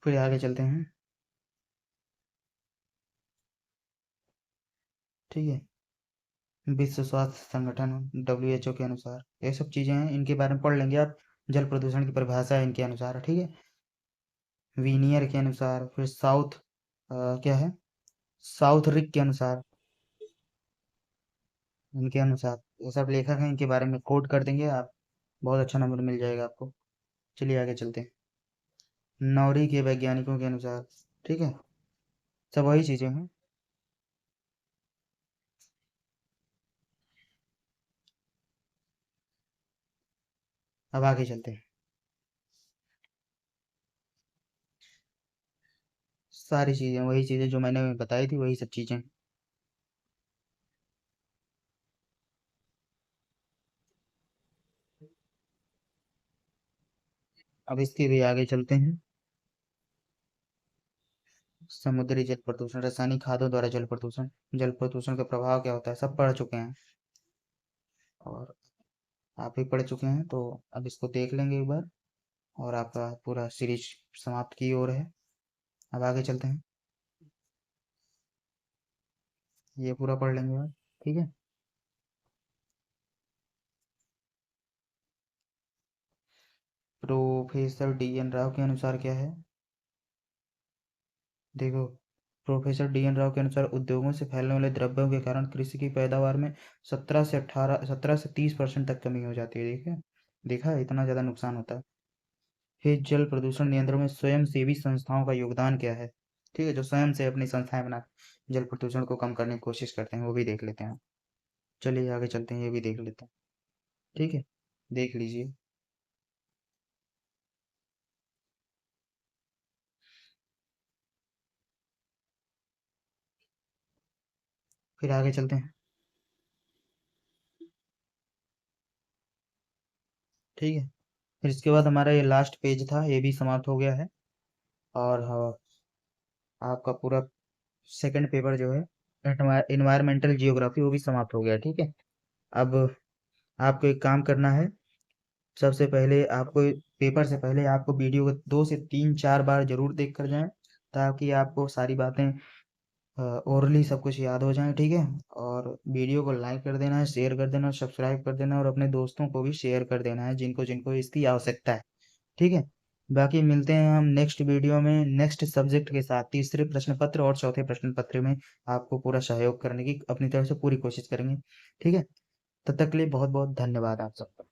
फिर आगे चलते हैं। ठीक है। विश्व स्वास्थ्य संगठन WHO के अनुसार ये सब चीज़ें हैं, इनके बारे में पढ़ लेंगे आप। जल प्रदूषण की परिभाषा है इनके अनुसार, ठीक है। वीनियर के अनुसार, फिर साउथ क्या है, साउथ रिक के अनुसार, इनके अनुसार ये सब लेखक हैं, इनके बारे में कोट कर देंगे आप, बहुत अच्छा नंबर मिल जाएगा आपको। चलिए आगे चलते हैं। नौरी के वैज्ञानिकों के अनुसार, ठीक है, सब वही चीज़ें हैं। अब आगे चलते हैं। सारी चीज़ें वही चीज़ें जो मैंने बताई थी, वही सब चीज़ें। अब इसके भी आगे चलते हैं। समुद्री जल प्रदूषण, रासायनिक खादों द्वारा जल प्रदूषण, जल प्रदूषण का प्रभाव क्या होता है, सब पढ़ चुके हैं। और आप भी पढ़ चुके हैं, तो अब इसको देख लेंगे एक बार, और आपका पूरा सीरीज समाप्त की ओर है। अब आगे चलते हैं। ये पूरा पढ़ लेंगे आप, ठीक है। प्रोफेसर DN राव के अनुसार क्या है, देखो, प्रोफेसर DN राव के अनुसार उद्योगों से फैलने वाले द्रव्यों के कारण कृषि की पैदावार में 17 से 30% तक कमी हो जाती है। देखिए, देखा है, इतना ज़्यादा नुकसान होता है। फिर जल प्रदूषण नियंत्रण में स्वयंसेवी संस्थाओं का योगदान क्या है, ठीक है, जो स्वयं से अपनी संस्थाएं बना जल प्रदूषण को कम करने की कोशिश करते हैं, वो भी देख लेते हैं। चलिए आगे चलते हैं, ये भी देख लेते हैं। ठीक है, देख लीजिए। फिर आगे चलते हैं। ठीक है। फिर इसके बाद हमारा ये लास्ट पेज था, ये भी समाप्त हो गया है। और हाँ, आपका पूरा सेकंड पेपर जो है, इन्वायरमेंटल जियोग्राफी, वो भी समाप्त हो गया। ठीक है। अब आपको एक काम करना है। सबसे पहले आपको पेपर से पहले आपको वीडियो को 2 से 3 4 बार जरूर देख कर जाएं, ताकि आपको सारी बातें ओरली सब कुछ याद हो जाए। ठीक है। और वीडियो को लाइक कर देना है, शेयर कर देना, सब्सक्राइब कर देना, और अपने दोस्तों को भी शेयर कर देना है, जिनको जिनको इसकी आवश्यकता है। ठीक है। बाकी मिलते हैं हम नेक्स्ट वीडियो में नेक्स्ट सब्जेक्ट के साथ, तीसरे प्रश्न पत्र और चौथे प्रश्न पत्र में आपको पूरा सहयोग करने की अपनी तरफ से पूरी कोशिश करेंगे। ठीक है। तब तक के लिए बहुत बहुत धन्यवाद आप सबका।